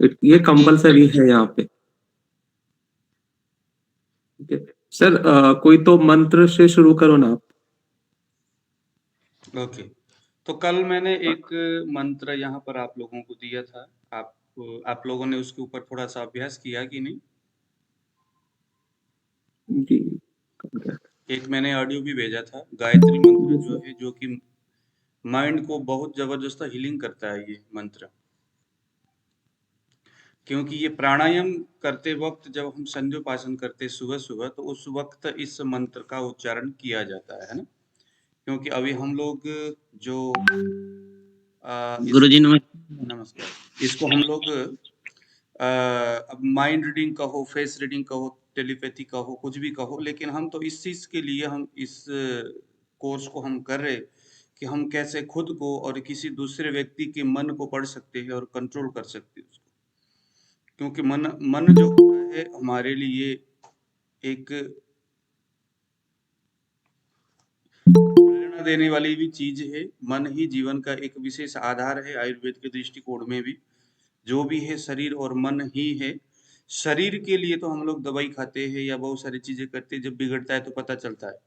ये कंपलसरी है यहाँ पे। ठीक है सर, कोई तो मंत्र से शुरू करो ना आप। ओके, तो कल मैंने एक मंत्र यहाँ पर आप लोगों को दिया था। आप लोगों ने उसके ऊपर थोड़ा सा अभ्यास किया कि नहीं? जी। एक मैंने ऑडियो भी भेजा था, गायत्री मंत्र जो है, जो कि माइंड को बहुत जबरदस्त हीलिंग करता है ये मंत्र। क्योंकि ये प्राणायाम करते वक्त जब हम संध्योपासन करते सुबह सुबह, तो उस वक्त इस मंत्र का उच्चारण किया जाता है ना। क्योंकि अभी हम लोग जो गुरुजी नमस्कार, इसको हम लोग अब माइंड रीडिंग कहो, फेस रीडिंग कहो, टेलीपैथी कहो, कुछ भी कहो, लेकिन हम तो इस चीज के लिए हम इस कोर्स को हम कर रहे कि हम कैसे खुद को और किसी दूसरे व्यक्ति के मन को पढ़ सकते हैं और कंट्रोल कर सकते हैं उसको। क्योंकि मन जो होता है हमारे लिए एक प्रेरणा देने वाली भी चीज है। मन ही जीवन का एक विशेष आधार है आयुर्वेद के दृष्टिकोण में भी। जो भी है शरीर और मन ही है। शरीर के लिए तो हम लोग दवाई खाते हैं या बहुत सारी चीजें करते हैं, जब बिगड़ता है तो पता चलता है।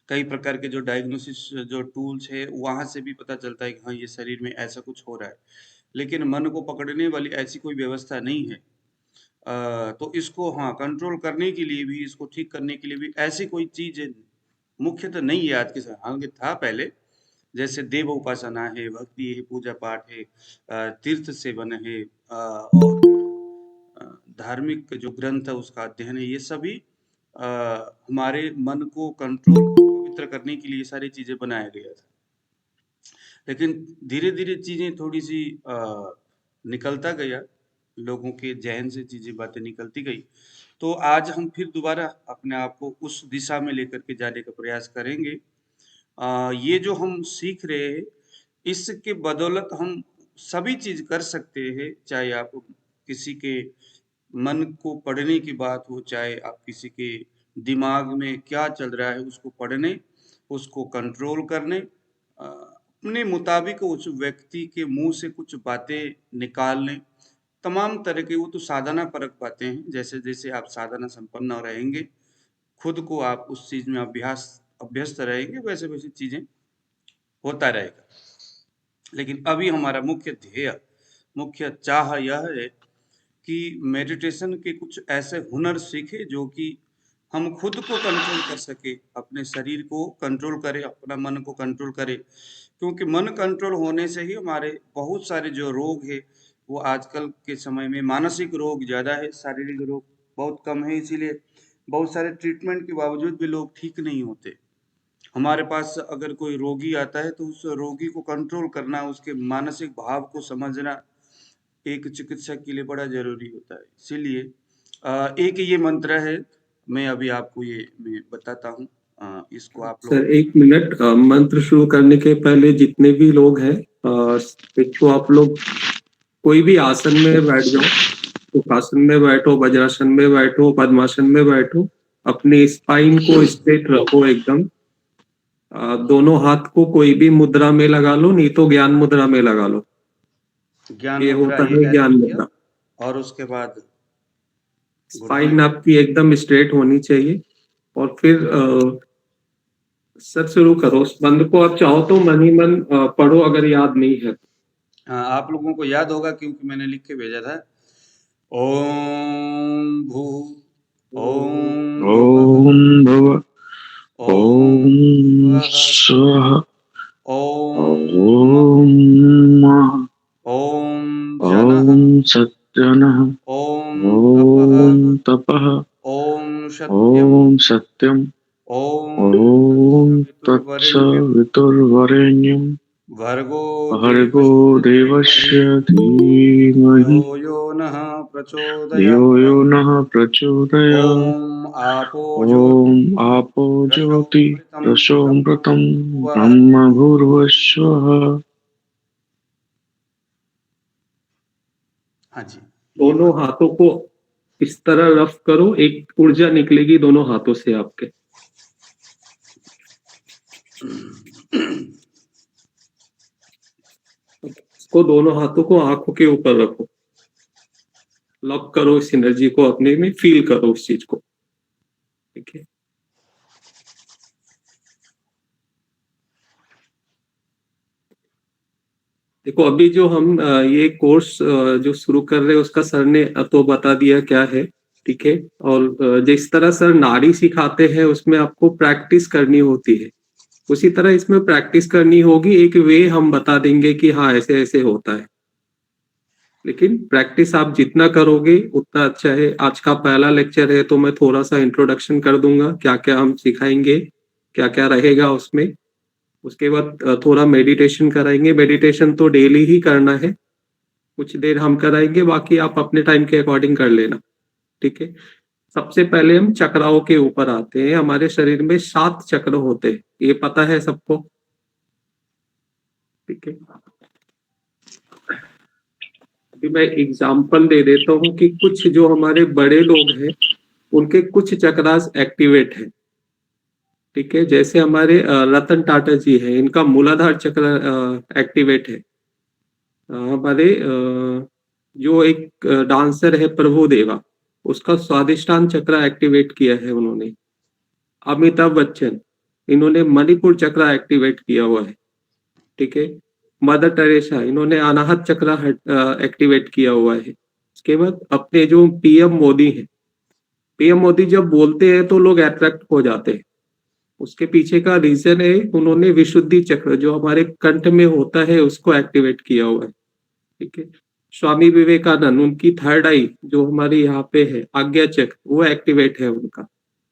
कई प्रकार के जो डायग्नोसिस जो टूल्स है वहां से भी पता चलता है कि हाँ, ये शरीर में ऐसा कुछ हो रहा है। लेकिन मन को पकड़ने वाली ऐसी कोई व्यवस्था नहीं है। तो इसको हाँ कंट्रोल करने के लिए भी, इसको ठीक करने के लिए भी ऐसी कोई चीज मुख्यतः नहीं है आज के समय। हालांकि था पहले, जैसे देव उपासना है, भक्ति है, पूजा पाठ है, तीर्थ सेवन है, और धार्मिक जो ग्रंथ है उसका अध्ययन है। ये सभी हमारे मन को कंट्रोल पवित्र करने के लिए सारी चीजें बनाया गया था। लेकिन धीरे धीरे चीजें थोड़ी सी निकलता गया, लोगों के जहन से चीजें बातें निकलती गई। तो आज हम फिर दोबारा अपने आप को उस दिशा में लेकर के जाने का प्रयास करेंगे। ये जो हम सीख रहे हैं, इसके बदौलत हम सभी चीज कर सकते हैं। चाहे आप किसी के मन को पढ़ने की बात हो, चाहे आप किसी के दिमाग में क्या चल रहा है उसको पढ़ने, उसको कंट्रोल करने, अपने मुताबिक उस व्यक्ति के मुंह से कुछ बातें निकालने, तमाम तरह के, वो तो साधना परक बातें हैं। जैसे जैसे आप साधना संपन्न रहेंगे, खुद को आप उस चीज में अभ्यस्त रहेंगे, वैसे वैसे चीजें होता रहेगा। लेकिन अभी हमारा मुख्य ध्येय, मुख्य चाह यह है कि मेडिटेशन के कुछ ऐसे हुनर सीखे जो कि हम खुद को कंट्रोल कर सके, अपने शरीर को कंट्रोल करें, अपना मन को कंट्रोल करें। क्योंकि मन कंट्रोल होने से ही हमारे बहुत सारे जो रोग है वो आजकल के समय में, मानसिक रोग ज्यादा है, शारीरिक रोग बहुत कम है। इसीलिए बहुत सारे ट्रीटमेंट के बावजूद भी लोग ठीक नहीं होते। हमारे पास अगर कोई रोगी आता है तो उस रोगी को कंट्रोल करना, उसके मानसिक भाव को समझना एक चिकित्सक के लिए बड़ा जरूरी होता है। इसीलिए एक ये मंत्र है, मैं अभी आपको ये मैं बताता हूँ। इसको आप लोग सर एक मिनट, मंत्र शुरू करने के पहले जितने भी लोग हैं, एक तो आप लोग कोई भी आसन में बैठ जाओ। सुखासन में बैठो, वज्रासन में बैठो, पद्मासन में बैठो। अपने स्पाइन को स्ट्रेट रखो एकदम। दोनों हाथ को कोई भी मुद्रा में लगा लो, नहीं तो ज्ञान मुद्रा में लगा लो। ज्ञान ये मुद्रा होता ये है ज्ञान ऐसे किया, मुद्रा। और उसके बाद स्पाइन आपकी एकदम स्ट्रेट होनी चाहिए। और फिर सर शुरू करो उस मंत्र को। आप चाहो तो मन ही मन पढ़ो, अगर याद नहीं है। हाँ, आप लोगों को याद होगा क्योंकि मैंने लिख के भेजा था। ओम भू ओम ओम भव ओम ओम स्वः ओम ओम मः ओम जनः ओम सत्यनः ओम ओम तपः तपः ओम सत्यम ओम सत्यम ओम ओम तत्सवितुर्वरेण्यं तत्सवितुर्वरेण्यं भर्गो भर्गो देवस्य देवस्य धीमहि धीमहि धियो यो नः धियो यो प्रचोदयात्। नः प्रचोदयात्। ओम आपो ज्योति ॐ आपो ज्योति रसोऽमृतं रसोऽमृतं ब्रह्मभूर्भुवः। ब्रह्मभूर्भुवस्सुवः। हाँ जी, ये दोनों हाथों को इस तरह रफ करो, एक ऊर्जा निकलेगी दोनों हाथों से आपके। इसको दोनों हाथों को आंखों के ऊपर रखो। लॉक करो इस एनर्जी को, अपने में फील करो उस चीज को। ठीक है, देखो अभी जो हम ये कोर्स जो शुरू कर रहे हैं उसका सर ने तो बता दिया क्या है। ठीक है, और जिस तरह सर नाड़ी सिखाते हैं उसमें आपको प्रैक्टिस करनी होती है, उसी तरह इसमें प्रैक्टिस करनी होगी। एक वे हम बता देंगे कि हाँ ऐसे ऐसे होता है, लेकिन प्रैक्टिस आप जितना करोगे उतना अच्छा है। आज का पहला लेक्चर है तो मैं थोड़ा सा इंट्रोडक्शन कर दूंगा, क्या क्या हम सिखाएंगे, क्या क्या रहेगा उसमें। उसके बाद थोड़ा मेडिटेशन कराएंगे। मेडिटेशन तो डेली ही करना है, कुछ देर हम कराएंगे, बाकी आप अपने टाइम के अकॉर्डिंग कर लेना। ठीक है, सबसे पहले हम चक्राओं के ऊपर आते हैं। हमारे शरीर में 7 चक्र होते हैं, ये पता है सबको। ठीक है, अभी मैं एग्जाम्पल दे देता हूँ कि कुछ जो हमारे बड़े लोग हैं उनके कुछ चक्रास एक्टिवेट है। ठीक है, जैसे हमारे रतन टाटा जी है, इनका मूलाधार चक्र एक्टिवेट है। हमारे जो एक डांसर है प्रभु देवा, उसका स्वादिष्टान चक्र एक्टिवेट किया है उन्होंने। अमिताभ बच्चन, इन्होंने मणिपुर चक्र एक्टिवेट किया हुआ है। ठीक है, मदर टेरेसा, इन्होंने अनाहत चक्र एक्टिवेट किया हुआ है। उसके बाद अपने जो पीएम मोदी हैं, पीएम मोदी जब बोलते हैं तो लोग अट्रैक्ट हो जाते हैं। उसके पीछे का रीजन है उन्होंने विशुद्धि चक्र जो हमारे कंठ में होता है उसको एक्टिवेट किया हुआ है। ठीक है, स्वामी विवेकानंद, उनकी थर्ड आई जो हमारे यहाँ पे है आज्ञा चक्र, वो एक्टिवेट है उनका।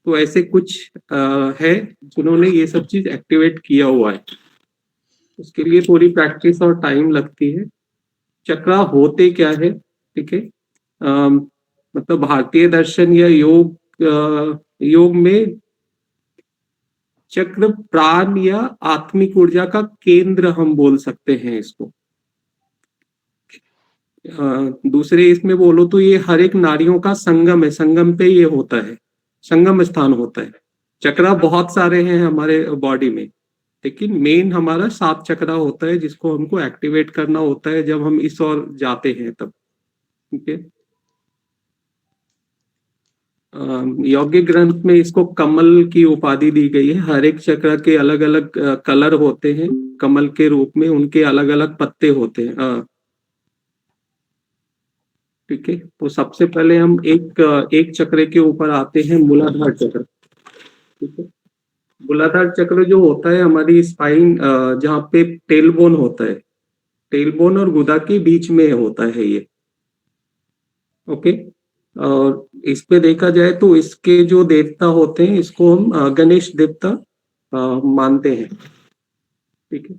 तो ऐसे कुछ है जिन्होंने ये सब चीज एक्टिवेट किया हुआ है। उसके लिए थोड़ी प्रैक्टिस और टाइम लगती है। चक्र होते क्या है? ठीक है, मतलब भारतीय दर्शन या योग में चक्र प्राण या आत्मिक ऊर्जा का केंद्र हम बोल सकते हैं इसको। दूसरे इसमें बोलो तो ये हर एक नाड़ियों का संगम है, संगम पे ये होता है, संगम स्थान होता है। चक्र बहुत सारे हैं हमारे बॉडी में, लेकिन मेन हमारा 7 चक्र होता है जिसको हमको एक्टिवेट करना होता है जब हम इस ओर जाते हैं तब। ठीक है, यौगिक ग्रंथ में इसको कमल की उपाधि दी गई है। हर एक चक्र के अलग अलग कलर होते हैं, कमल के रूप में उनके अलग अलग पत्ते होते हैं। ठीक है, तो सबसे पहले हम एक चक्र के ऊपर आते हैं, मूलाधार चक्र। ठीक है, मूलाधार चक्र जो होता है हमारी स्पाइन, जहाँ पे टेलबोन होता है, टेलबोन और गुदा के बीच में होता है ये। ओके, और इस पे देखा जाए तो इसके जो देवता होते हैं इसको हम गणेश देवता मानते हैं। ठीक है,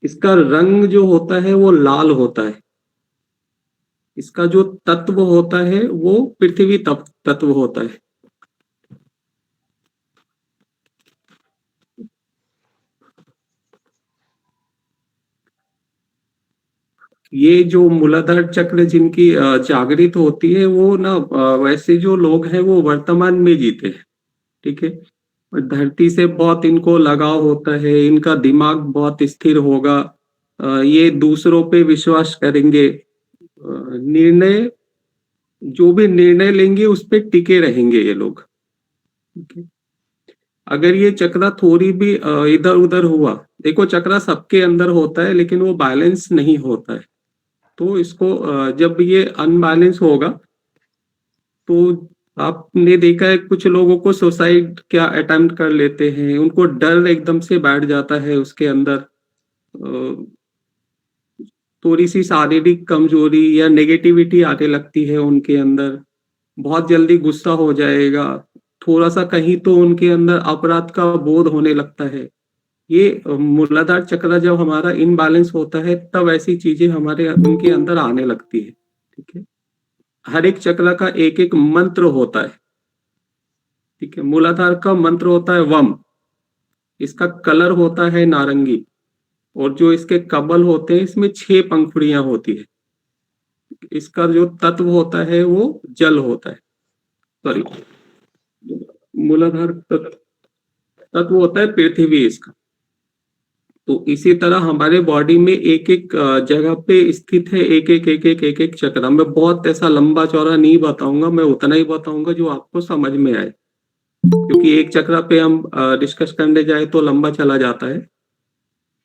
इसका रंग जो होता है वो लाल होता है। इसका जो तत्व होता है वो पृथ्वी तत्व होता है। ये जो मूलाधार चक्र जिनकी जागृत होती है वो ना वैसे जो लोग हैं वो वर्तमान में जीते हैं। ठीक है, और धरती से बहुत इनको लगाव होता है, इनका दिमाग बहुत स्थिर होगा। ये दूसरों पे विश्वास करेंगे, निर्णय जो भी निर्णय लेंगे उस पे टिके रहेंगे ये लोग। ठीक है? अगर ये चक्रा थोड़ी भी इधर उधर हुआ, देखो चक्रा सबके अंदर होता है लेकिन वो बैलेंस नहीं होता है। तो इसको जब ये अनबैलेंस होगा तो आपने देखा है कुछ लोगों को सुसाइड क्या अटेम्प्ट कर लेते हैं, उनको डर एकदम से बैठ जाता है उसके अंदर। थोड़ी सी शारीरिक कमजोरी या नेगेटिविटी आने लगती है उनके अंदर, बहुत जल्दी गुस्सा हो जाएगा, थोड़ा सा कहीं तो उनके अंदर अपराध का बोध होने लगता है। ये मूलाधार चक्र जब हमारा इनबैलेंस होता है तब ऐसी चीजें हमारे उनके अंदर आने लगती है। ठीक है, हर एक चक्र का एक एक मंत्र होता है। ठीक है, मूलाधार का मंत्र होता है वम, इसका कलर होता है नारंगी, और जो इसके कमल होते हैं इसमें 6 पंखुड़ियां होती है। इसका जो तत्व होता है वो जल होता है, सॉरी, मूलाधार तत्व होता है पृथ्वी इसका। तो इसी तरह हमारे बॉडी में एक एक जगह पे स्थित है एक एक चक्र। मैं बहुत ऐसा लंबा चौड़ा नहीं बताऊंगा, मैं उतना ही बताऊंगा जो आपको समझ में आए, क्योंकि एक चक्र पे हम डिस्कस करने जाए तो लंबा चला जाता है।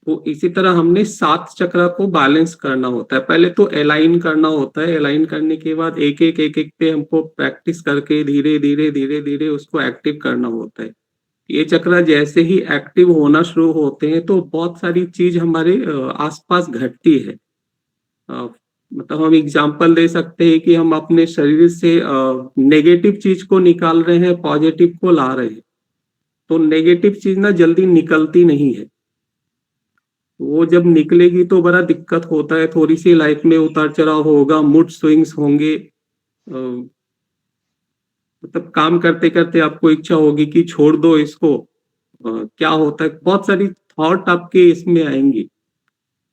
तो इसी तरह हमने 7 चक्र को बैलेंस करना होता है। पहले तो अलाइन करना होता है, अलाइन करने के बाद एक एक पे हमको प्रैक्टिस करके धीरे धीरे धीरे धीरे उसको एक्टिव करना होता है। ये चक्र जैसे ही एक्टिव होना शुरू होते हैं तो बहुत सारी चीज हमारे आसपास घटती है। अ, मतलब हम एग्जांपल दे सकते हैं कि हम अपने शरीर से नेगेटिव चीज को निकाल रहे हैं, पॉजिटिव को ला रहे हैं। तो नेगेटिव चीज ना जल्दी निकलती नहीं है, वो जब निकलेगी तो बड़ा दिक्कत होता है। थोड़ी सी लाइफ में उतार चढ़ाव होगा, मूड स्विंग्स होंगे। मतलब काम करते करते आपको इच्छा होगी कि छोड़ दो इसको। क्या होता है, बहुत सारी थॉट आपके इसमें आएंगी।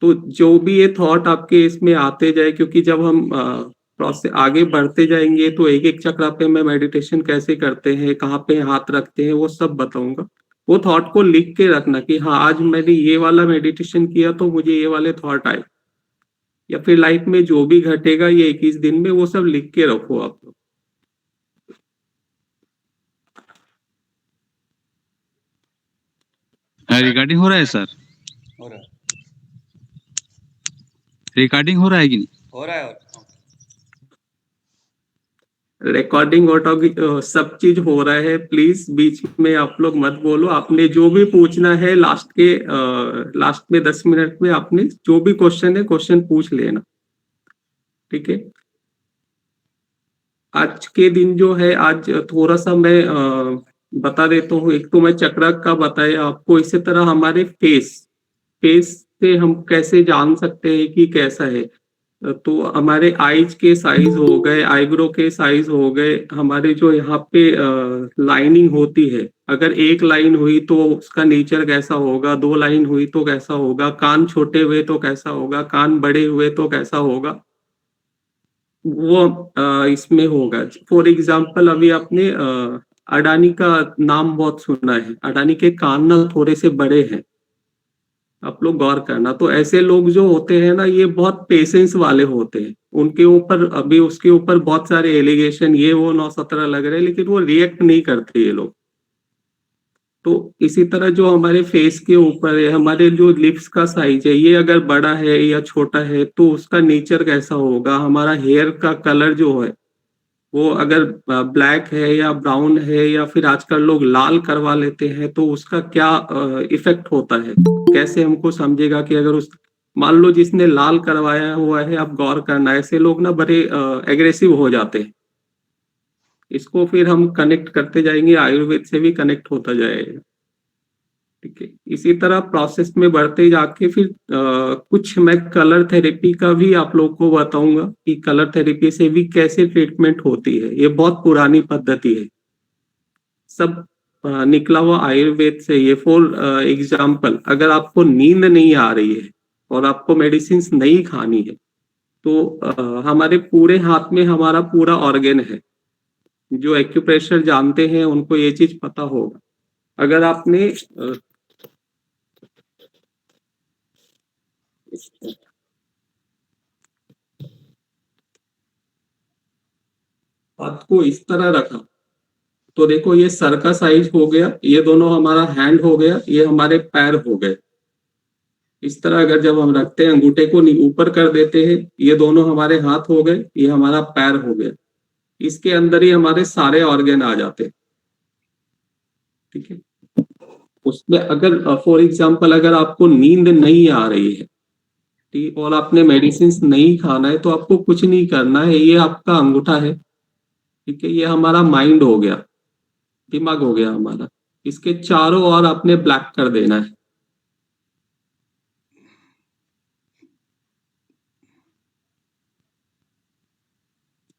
तो जो भी ये थॉट आपके इसमें आते जाए, क्योंकि जब हम प्रोसेस आगे बढ़ते जाएंगे तो एक एक चक्र पे मैं मेडिटेशन कैसे करते हैं, कहाँ पे हाथ रखते हैं, वो सब बताऊंगा। वो थॉट को लिख के रखना कि हाँ आज मैंने ये वाला मेडिटेशन किया तो मुझे ये वाले थॉट आए, या फिर लाइफ में जो भी घटेगा ये 21 दिन में, वो सब लिख के रखो आप लोग। रिकॉर्डिंग हो रहा है सर? हो रहा है, रिकॉर्डिंग हो रहा है कि नहीं? हो रहा है। रिकॉर्डिंग सब चीज हो रहा है। प्लीज बीच में आप लोग मत बोलो। आपने जो भी पूछना है लास्ट में 10 मिनट में आपने जो भी क्वेश्चन है क्वेश्चन पूछ लेना, ठीक है। आज के दिन जो है, आज थोड़ा सा मैं बता देता हूँ। एक तो मैं चक्र का बताया आपको, इसी तरह हमारे फेस से हम कैसे जान सकते हैं कि कैसा है। तो हमारे आईज के साइज हो गए, आईब्रो के साइज हो गए, हमारे जो यहाँ पे लाइनिंग होती है, अगर एक लाइन हुई तो उसका नेचर कैसा होगा, 2 लाइन हुई तो कैसा होगा, कान छोटे हुए तो कैसा होगा, कान बड़े हुए तो कैसा होगा, वो इसमें होगा। फॉर एग्जाम्पल अभी आपने अडानी का नाम बहुत सुना है। अडानी के कान ना थोड़े से बड़े हैं, आप लोग गौर करना। तो ऐसे लोग जो होते हैं ना, ये बहुत पेशेंस वाले होते हैं। उनके ऊपर अभी उसके ऊपर बहुत सारे एलिगेशन ये वो 9-17 लग रहे हैं, लेकिन वो रिएक्ट नहीं करते ये लोग। तो इसी तरह जो हमारे फेस के ऊपर है, हमारे जो लिप्स का साइज है, ये अगर बड़ा है या छोटा है तो उसका नेचर कैसा होगा। हमारा हेयर का कलर जो है वो अगर ब्लैक है या ब्राउन है, या फिर आजकल लोग लाल करवा लेते हैं, तो उसका क्या इफेक्ट होता है। कैसे हमको समझेगा कि अगर उस मान लो जिसने लाल करवाया हुआ है, आप गौर करना, ऐसे लोग ना बड़े एग्रेसिव हो जाते हैं। इसको फिर हम कनेक्ट करते जाएंगे, आयुर्वेद से भी कनेक्ट होता जाएगा, ठीक है। इसी तरह प्रोसेस में बढ़ते जाके फिर कुछ मैं कलर थेरेपी का भी आप लोग को बताऊंगा कि कलर थेरेपी से भी कैसे ट्रीटमेंट होती है। ये बहुत पुरानी पद्धति है, सब निकला हुआ आयुर्वेद से। ये फॉर एग्जाम्पल, अगर आपको नींद नहीं आ रही है और आपको मेडिसिन नहीं खानी है, तो हमारे पूरे हाथ में हमारा पूरा ऑर्गन है। जो एक्यूप्रेशर जानते हैं उनको ये चीज पता होगा। अगर आपने हाथ को इस तरह रखा तो देखो ये सर का साइज हो गया, ये दोनों हमारा हैंड हो गया, ये हमारे पैर हो गए। इस तरह अगर जब हम रखते हैं, अंगूठे को ऊपर कर देते हैं, ये दोनों हमारे हाथ हो गए, ये हमारा पैर हो गया। इसके अंदर ही हमारे सारे ऑर्गन आ जाते हैं, ठीक है। उसमें अगर फॉर एग्जाम्पल अगर आपको नींद नहीं आ रही है, ठीक, और आपने मेडिसिन नहीं खाना है, तो आपको कुछ नहीं करना है। ये आपका अंगूठा है, ठीक है, ये हमारा माइंड हो गया, दिमाग हो गया हमारा। इसके चारों ओर आपने ब्लैक कर देना है।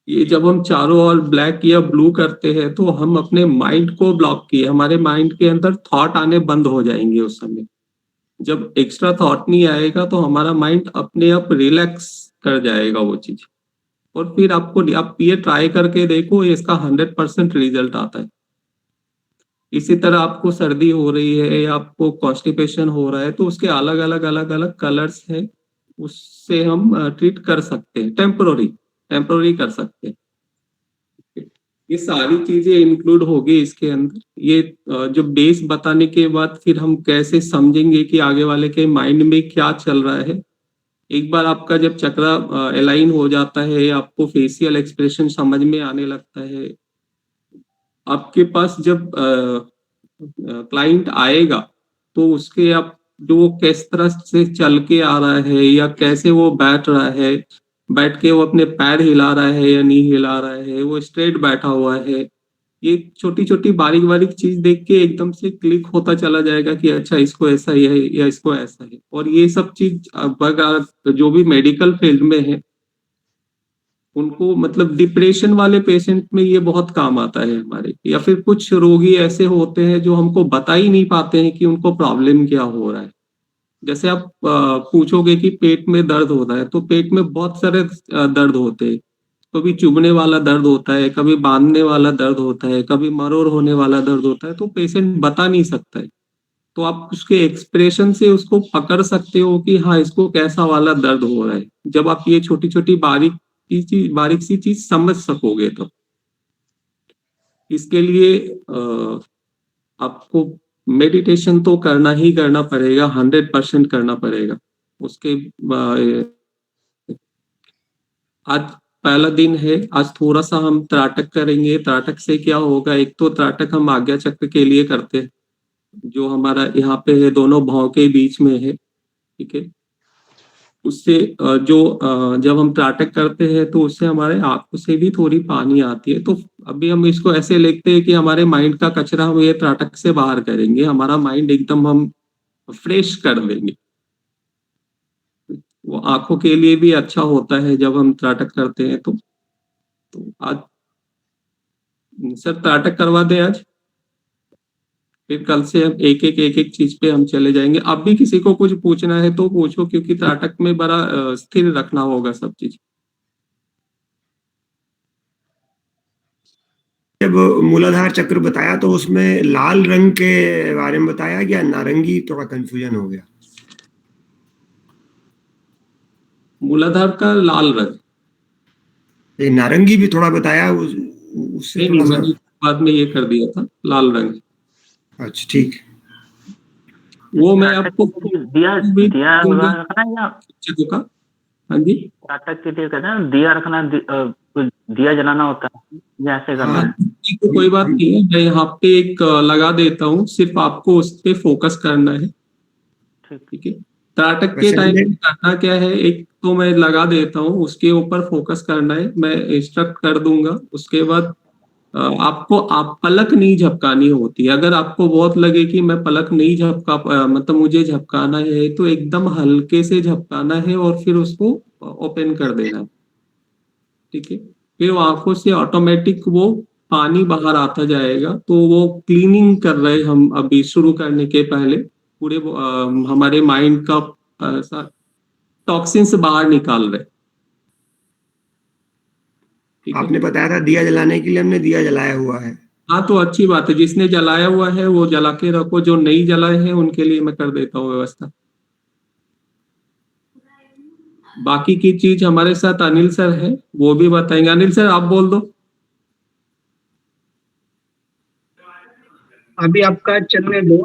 ये जब हम चारों ओर ब्लैक या ब्लू करते हैं तो हम अपने माइंड को ब्लॉक किए, हमारे माइंड के अंदर थॉट आने बंद हो जाएंगे उस समय। जब एक्स्ट्रा थॉट नहीं आएगा तो हमारा माइंड अपने आप रिलैक्स कर जाएगा वो चीज। और फिर आप ये ट्राई करके देखो, इसका 100% रिजल्ट आता है। इसी तरह आपको सर्दी हो रही है या आपको कॉन्स्टिपेशन हो रहा है तो उसके अलग अलग अलग अलग कलर्स हैं, उससे हम ट्रीट कर सकते हैं, टेम्पररी कर सकते हैं। ये सारी चीजें इंक्लूड होगी इसके अंदर। ये जो बेस बताने के बाद फिर हम कैसे समझेंगे कि आगे वाले के माइंड में क्या चल रहा है। एक बार आपका जब चक्रा अलाइन हो जाता है, आपको फेशियल एक्सप्रेशन समझ में आने लगता है, आपके पास जब क्लाइंट आएगा तो उसके आप जो वो किस तरह से चल के आ रहा है या कैसे वो बैठ रहा है, बैठ के वो अपने पैर हिला रहा है या नहीं हिला रहा है, वो स्ट्रेट बैठा हुआ है, ये छोटी छोटी बारीक बारीक चीज देख के एकदम से क्लिक होता चला जाएगा कि अच्छा इसको ऐसा ही है या इसको ऐसा है। और ये सब चीज अगर जो भी मेडिकल फील्ड में है उनको, मतलब डिप्रेशन वाले पेशेंट में ये बहुत काम आता है हमारे। या फिर कुछ रोगी ऐसे होते हैं जो हमको बता ही नहीं पाते हैं कि उनको प्रॉब्लम क्या हो रहा है। जैसे आप पूछोगे कि पेट में दर्द होता है, तो पेट में बहुत सारे दर्द होते हैं। कभी चुभने वाला दर्द होता है, कभी बांधने वाला दर्द होता है, कभी मरोड़ होने वाला दर्द होता है, तो पेशेंट बता नहीं सकता है। तो आप उसके एक्सप्रेशन से उसको पकड़ सकते हो कि हाँ इसको कैसा वाला दर्द हो रहा है, जब आप ये छोटी छोटी बारीक सी चीज समझ सकोगे तो। इसके लिए आपको मेडिटेशन तो करना ही करना पड़ेगा, 100% करना पड़ेगा। उसके आज पहला दिन है, आज थोड़ा सा हम त्राटक करेंगे। त्राटक से क्या होगा, एक तो त्राटक हम आज्ञा चक्र के लिए करते हैं, जो हमारा यहाँ पे है, दोनों भाव के बीच में है, ठीक है। उससे जब हम त्राटक करते हैं तो उससे हमारे आंखों से भी थोड़ी पानी आती है। तो अभी हम इसको ऐसे लेते हैं कि हमारे माइंड का कचरा हम ये त्राटक से बाहर करेंगे, हमारा माइंड एकदम हम फ्रेश कर देंगे। वो आंखों के लिए भी अच्छा होता है जब हम त्राटक करते हैं। तो आज सर त्राटक करवा दें आज, फिर कल से हम एक एक चीज पे हम चले जाएंगे। अब भी किसी को कुछ पूछना है तो पूछो, क्योंकि त्राटक में बड़ा स्थिर रखना होगा सब चीज। जब मूलाधार चक्र बताया तो उसमें लाल रंग के बारे में बताया या नारंगी, थोड़ा कंफ्यूजन हो गया। मूलाधार का लाल रंग, नारंगी भी थोड़ा बताया, उससे नहीं थोड़ा सा। मैंने बाद में ये कर दिया था लाल रंग। अच्छा ठीक। वो मैं आपको दिया भी दिया दूंगा रखना या शिक्षकों का। हाँ जी, नाटक के लिए कहते हैं दिया रखना, दिया जलाना होता है या ऐसे करना हाँ है? ठीक है, कोई बात नहीं है। मैं यहाँ पे एक लगा देता हूँ, सिर्फ आपको उस पे फोकस करना है, ठीक। ठीक है। त्राटक के वैसे टाइम हमने में करना क्या है, एक तो मैं लगा देता हूँ, उसके ऊपर फोकस करना है, मैं इंस्ट्रक्ट कर दूंगा। उसके बाद आपको आप पलक नहीं झपकानी होती है। अगर आपको बहुत लगे कि मैं पलक नहीं मतलब मुझे झपकाना है, तो एकदम हल्के से झपकाना है और फिर उसको ओपन कर देना है, ठीक है। फिर वो आंखों से ऑटोमेटिक वो पानी बाहर आता जाएगा। तो वो क्लीनिंग कर रहे हैं हम अभी शुरू करने के पहले, पूरे हमारे माइंड का टॉक्सिन्स बाहर निकाल रहे, ठीक है। आपने बताया था दिया जलाने के लिए, हमने दिया जलाया हुआ है। हाँ तो अच्छी बात है, जिसने जलाया हुआ है वो जला के रखो, जो नहीं जलाए हैं उनके लिए मैं कर देता हूँ व्यवस्था। बाकी की चीज हमारे साथ अनिल सर है, वो भी बताएंगे। अनिल सर आप बोल दो। अभी आपका चलने दो,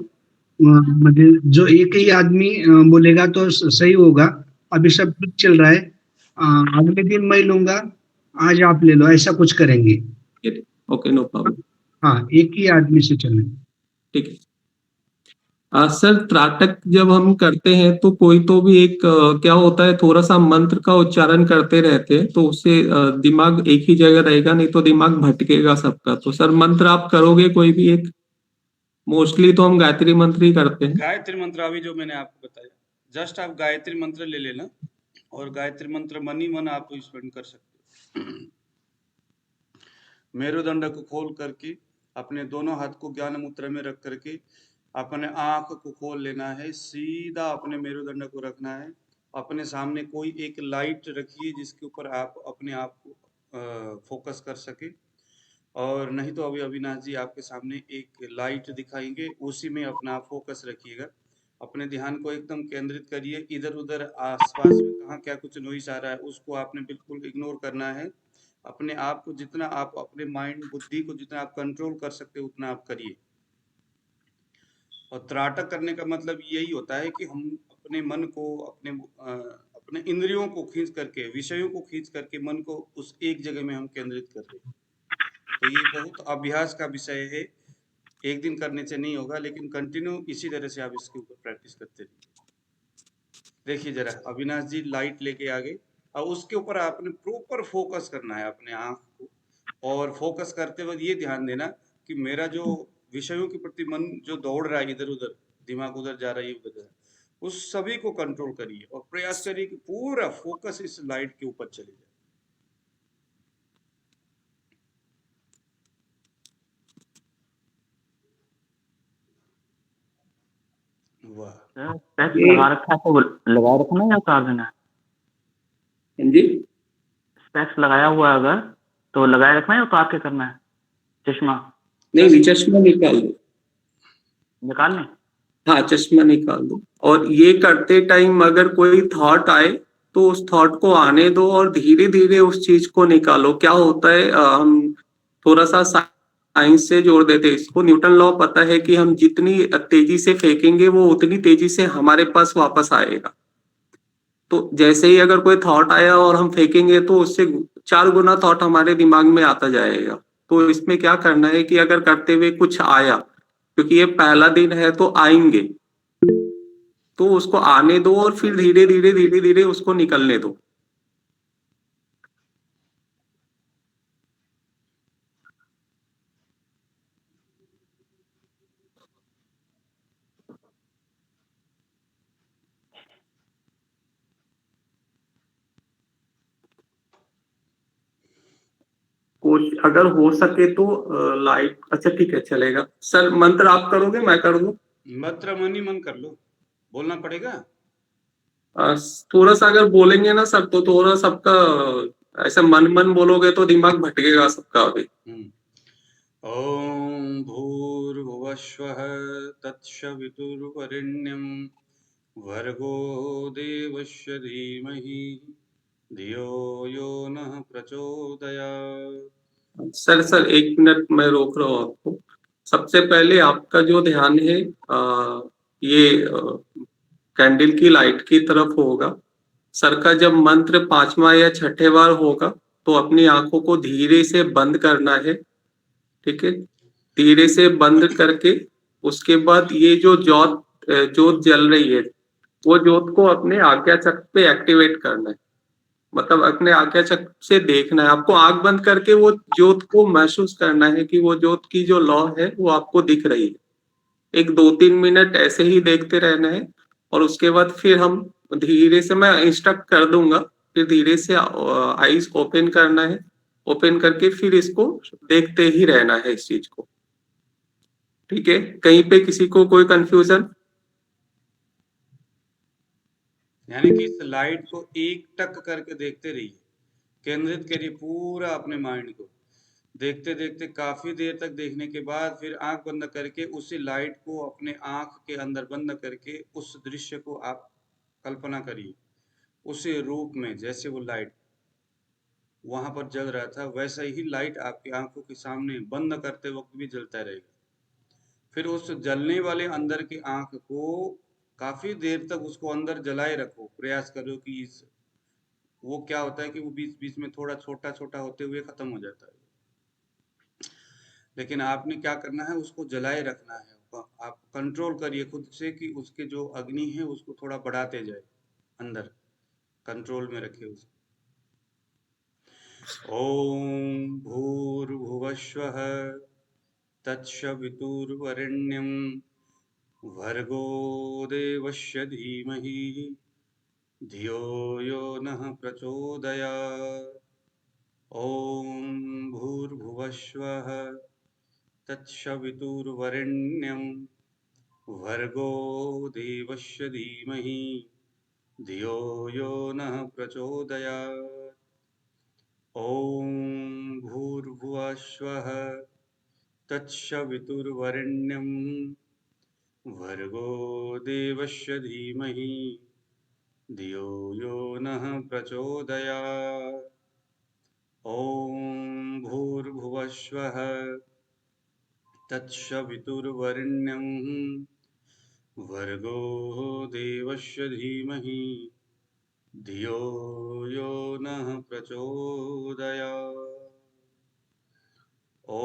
मतलब जो एक ही आदमी बोलेगा तो सही होगा। अभी सब कुछ चल रहा है, अगले दिन मैं लूंगा, आज आप ले लो, ऐसा कुछ करेंगे। Okay, no problem. हाँ, एक ही आदमी से चलने। ठीक है। सर त्राटक जब हम करते हैं तो कोई तो भी एक क्या होता है, थोड़ा सा मंत्र का उच्चारण करते रहते हैं, तो उससे दिमाग एक ही जगह रहेगा, नहीं तो दिमाग भटकेगा सबका। तो सर मंत्र आप करोगे कोई भी एक? मोस्टली तो हम गायत्री मंत्र ही करते हैं। गायत्री मंत्र अभी जो मैंने आपको बताया, जस्ट आप गायत्री मंत्र ले लेना और गायत्री मंत्र मन ही मन आप स्पेंड कर सकते हो। मेरुदंड को खोल करके अपने दोनों हाथ को ज्ञान मुद्रा में रख करके अपने आंख को खोल लेना है, सीधा अपने मेरुदंड को रखना है। अपने सामने कोई एक लाइट रखिए जिसके ऊपर आप अपने आप को फोकस कर सके और नहीं तो अभी अविनाश जी आपके सामने एक लाइट दिखाएंगे, उसी में अपना फोकस रखिएगा। अपने ध्यान को एकदम केंद्रित करिए, इधर उधर आसपास में कहाँ क्या कुछ नॉइस आ रहा है उसको आपने बिल्कुल इग्नोर करना है। अपने आप को जितना आप अपने माइंड बुद्धि को जितना आप कंट्रोल कर सकते हो उतना आप करिए। और त्राटक करने का मतलब यही होता है कि हम अपने मन को अपने इंद्रियों को खींच करके, विषयों को खींच करके मन को उस एक जगह में हम केंद्रित कर रहे हैं। तो ये बहुत अभ्यास का विषय है, एक दिन करने से नहीं होगा, लेकिन कंटिन्यू इसी तरह से आप इसके ऊपर प्रैक्टिस करते रहिए। देखिए जरा अविनाश जी लाइट लेके आ गए, और उसके ऊपर आपने प्रॉपर फोकस करना है अपने आंख को, और फोकस करते वक्त ये ध्यान देना कि मेरा जो विषयों के प्रति मन जो दौड़ रहा है, इधर उधर दिमाग उधर जा रहा है उधर जा रहा है, उस सभी को कंट्रोल करिए और प्रयास करिए कि पूरा फोकस इस लाइट के ऊपर चले जाए। वाह, स्पेक्स लगा रखा है तो लगाए रखना है या उतार देना है? हाँ जी, स्पेक्स लगाया हुआ है अगर तो लगाए रखना है या उतार के करना है? चश्मा नहीं चश्मा निकाल दो। निकाल लें? हाँ, चश्मा निकाल दो। और ये करते टाइम अगर कोई थॉट आए तो उस थॉट को आने दो और धीरे धीरे उस चीज को निकालो। क्या होता है, हम थोड़ा सा साइंस से जोड़ देते हैं इसको। न्यूटन लॉ पता है कि हम जितनी तेजी से फेंकेंगे वो उतनी तेजी से हमारे पास वापस आएगा। तो जैसे ही अगर कोई थॉट आया और हम फेंकेंगे तो उससे 4 गुना थॉट हमारे दिमाग में आता जाएगा। तो इसमें क्या करना है कि अगर करते हुए कुछ आया, क्योंकि ये पहला दिन है तो आएंगे, तो उसको आने दो और फिर धीरे धीरे धीरे धीरे उसको निकलने दो। अगर हो सके तो लाइट, अच्छा ठीक है चलेगा। सर मंत्र आप करोगे मैं कर दूं? मंत्र मन ही मन कर लो, बोलना पड़ेगा। थोड़ा सा अगर बोलेंगे ना सर तो थोड़ा सबका ऐसे मन मन बोलोगे तो दिमाग भटकेगा सबका अभी। ओम भूर्भुवस्वः तत्सवितुर्वरेण्यं भर्गो देवस्य धीमहि धियो यो नः प्रचोदयात्। सर 1 मिनट मैं रोक रहा हूँ आपको। सबसे पहले आपका जो ध्यान है ये कैंडल की लाइट की तरफ होगा। सर का जब मंत्र 5वां या 6ठे बार होगा तो अपनी आंखों को धीरे से बंद करना है, ठीक है? धीरे से बंद करके उसके बाद ये जो जोत जल रही है वो जोत को अपने आज्ञा चक्र पे एक्टिवेट करना है। मतलब अपने आज्ञा चक्र से देखना है, आपको आंख बंद करके वो जोत को महसूस करना है कि वो जोत की जो लौ है वो आपको दिख रही है। एक 2-3 मिनट ऐसे ही देखते रहना है और उसके बाद फिर हम धीरे से, मैं इंस्ट्रक्ट कर दूंगा, फिर धीरे से आईज ओपन करना है। ओपन करके फिर इसको देखते ही रहना है इस चीज को, ठीक है? कहीं पे किसी को कोई कंफ्यूजन? यानी कि इस लाइट को एक टक करके देखते रहिए, केंद्रित करिए पूरा अपने माइंड को। देखते देखते काफी देर तक देखने के बाद फिर आंख बंद करके उसी लाइट को अपने आंख के अंदर बंद करके उस दृश्य को आप कल्पना करिए, उसी रूप में जैसे वो लाइट वहां पर जल रहा था वैसा ही लाइट आपकी आंखों के सामने बंद करते वक्त भी जलता रहेगा। फिर उस जलने वाले अंदर की आंख को काफी देर तक उसको अंदर जलाए रखो, प्रयास करो कि वो क्या होता है कि वो बीच बीच में थोड़ा छोटा छोटा होते हुए खत्म हो जाता है, लेकिन आपने क्या करना है उसको जलाए रखना है। आप कंट्रोल करिए खुद से कि उसके जो अग्नि है उसको थोड़ा बढ़ाते जाए, अंदर कंट्रोल में रखिए उसको। ओम भूर्भुवस्वः तत्सवितुर्वरेण्यं भर्गो देवस्य धीमहि धियो यो नः प्रचोदयात्। ओम भूर्भुवस्वः तत्सवितुर्वरेण्यं भर्गो देवस्य धीमहि धियो यो नः प्रचोदयात्। ओम भूर्भुवस्वः तत्सवितुर्वरेण्यं भर्गो देवस्य धीमहि धियो यो नः प्रचोदयात्। ॐ भूर्भुवस्वः तत्सवितुर्वरेण्यं भर्गो देवस्य धीमहि धियो यो नः प्रचोदयात्। ॐ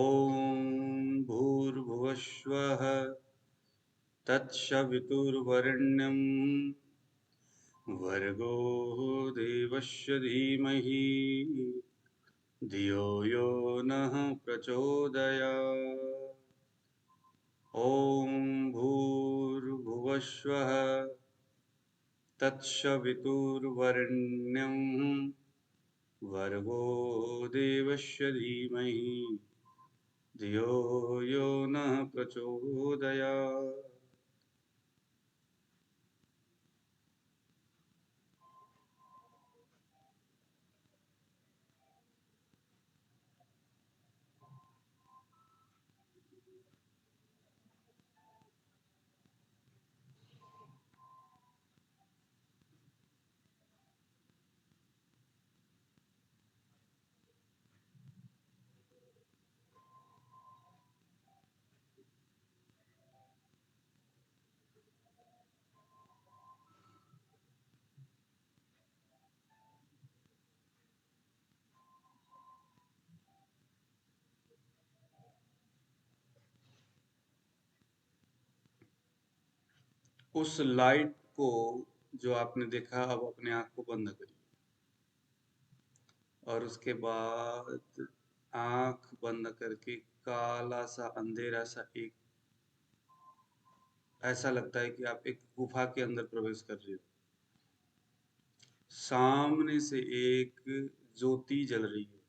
भूर्भुवस्वः तत्सवितुर्वरेण्यं भर्गो देवस्य धीमहि धियो यो नः प्रचोदयात्। ॐ भूर्भुवस्वः तत्सवितुर्वरेण्यं भर्गो देवस्य धीमहि धियो यो नः प्रचोदयात्। उस लाइट को जो आपने देखा, अब अपने आंख को बंद करिए और उसके बाद आंख बंद करके काला सा अंधेरा सा एक, ऐसा लगता है कि आप एक गुफा के अंदर प्रवेश कर रहे हो। सामने से एक ज्योति जल रही है।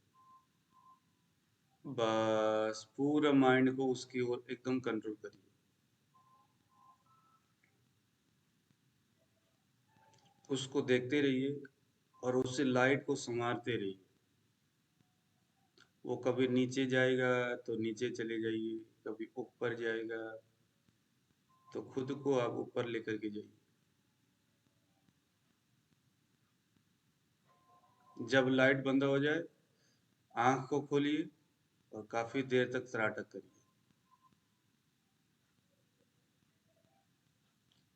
बस पूरा माइंड को उसकी ओर एकदम कंट्रोल करिए। उसको देखते रहिए और उससे लाइट को संवारते रहिए। वो कभी नीचे जाएगा तो नीचे चले जाइए, कभी ऊपर जाएगा तो खुद को आप ऊपर लेकर के जाइए। जब लाइट बंद हो जाए, आंख को खोलिए और काफी देर तक त्राटक करिए।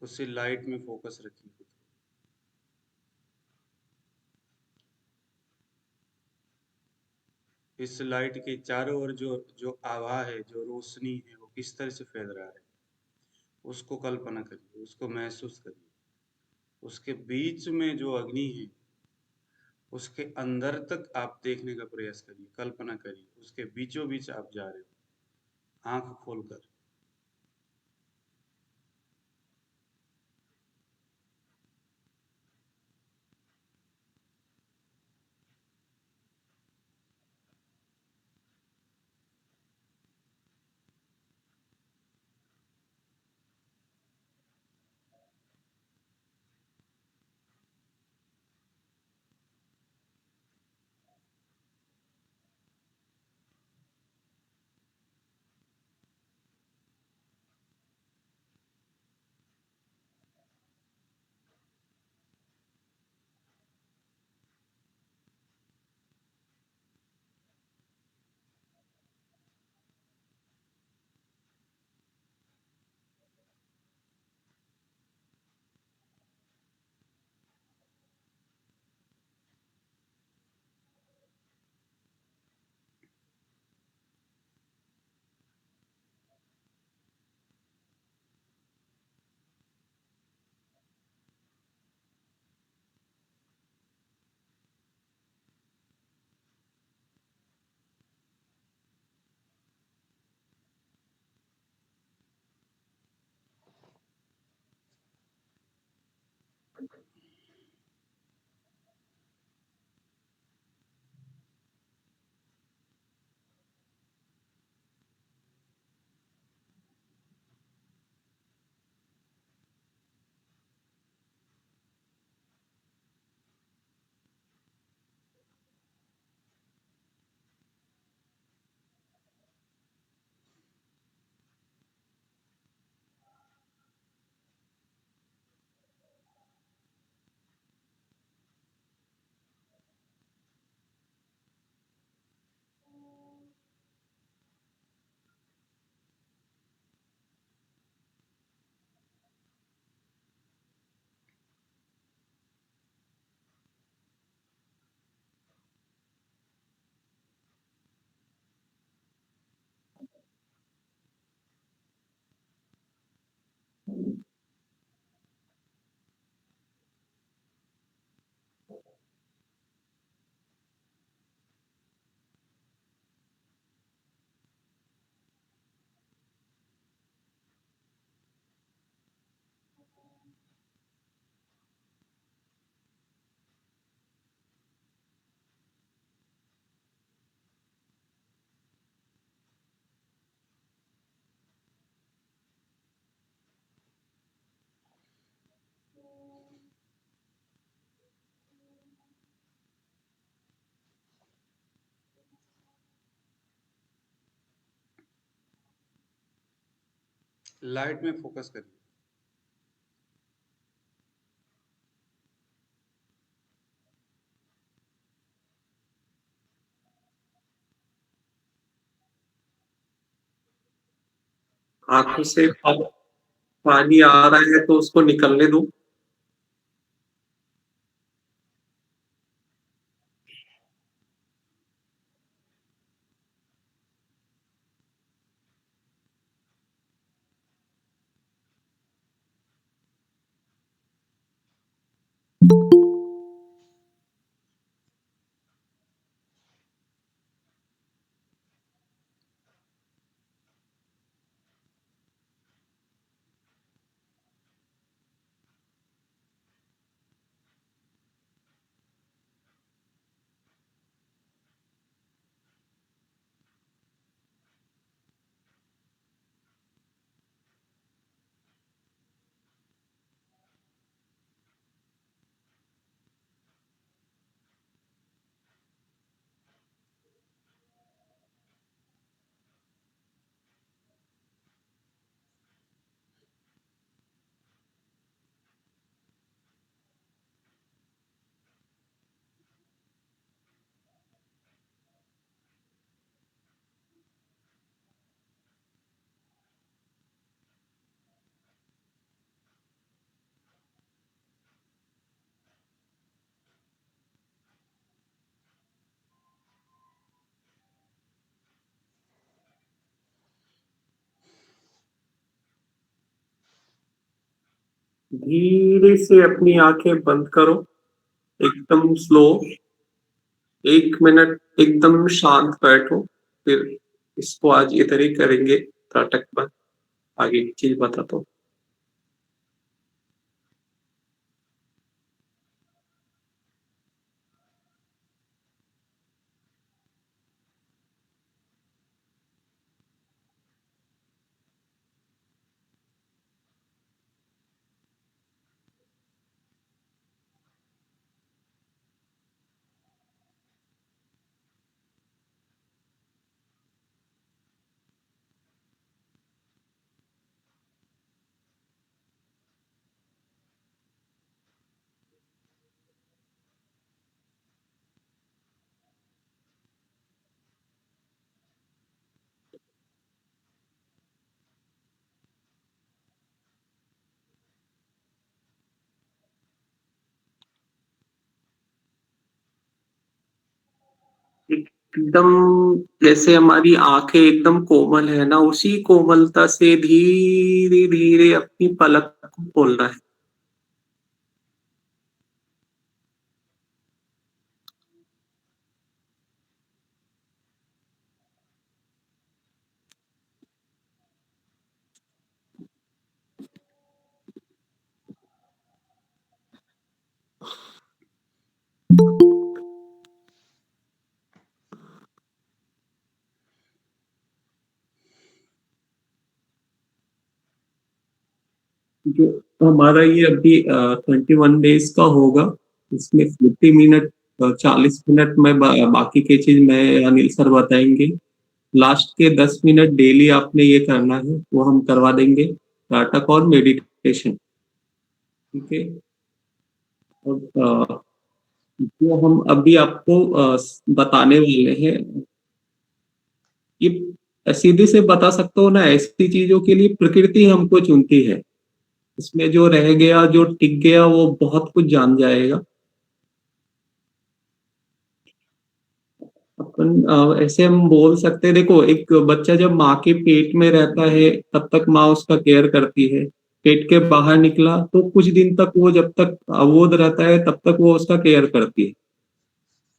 उसी लाइट में फोकस रखिए खुद को। इस लाइट के चारों ओर जो जो आभा है, जो रोशनी है, वो किस तरह से फैल रहा है, उसको कल्पना करिए, उसको महसूस करिए। उसके बीच में जो अग्नि है, उसके अंदर तक आप देखने का प्रयास करिए, कल्पना करिए उसके बीचों बीच आप जा रहे हो, आंख खोलकर। लाइट में फोकस करिए। आंखों से पानी आ रहा है तो उसको निकलने दो। धीरे से अपनी आंखें बंद करो, एकदम स्लो। 1 मिनट एकदम शांत बैठो, फिर इसको आज इधर ही करेंगे नाटक पर। आगे की चीज बताता हूँ। एकदम जैसे हमारी आंखें एकदम कोमल है ना, उसी कोमलता से धीरे धीरे अपनी पलक को खोलना है। जो हमारा ये अभी 21 डेज का होगा, इसमें 40 मिनट 40 मिनट में बाकी की चीज मैं अनिल सर बताएंगे। लास्ट के 10 मिनट डेली आपने ये करना है, वो हम करवा देंगे, नाटक और मेडिटेशन। ठीक है। और जो हम अभी आपको बताने वाले हैं, ये सीधे से बता सकता हूँ ना, ऐसी चीजों के लिए प्रकृति हमको चुनती है। इसमें जो रह गया, जो टिक गया, वो बहुत कुछ जान जाएगा। अपन ऐसे हम बोल सकते हैं, देखो एक बच्चा जब माँ के पेट में रहता है तब तक माँ उसका केयर करती है। पेट के बाहर निकला तो कुछ दिन तक वो, जब तक अबोध रहता है तब तक वो उसका केयर करती है।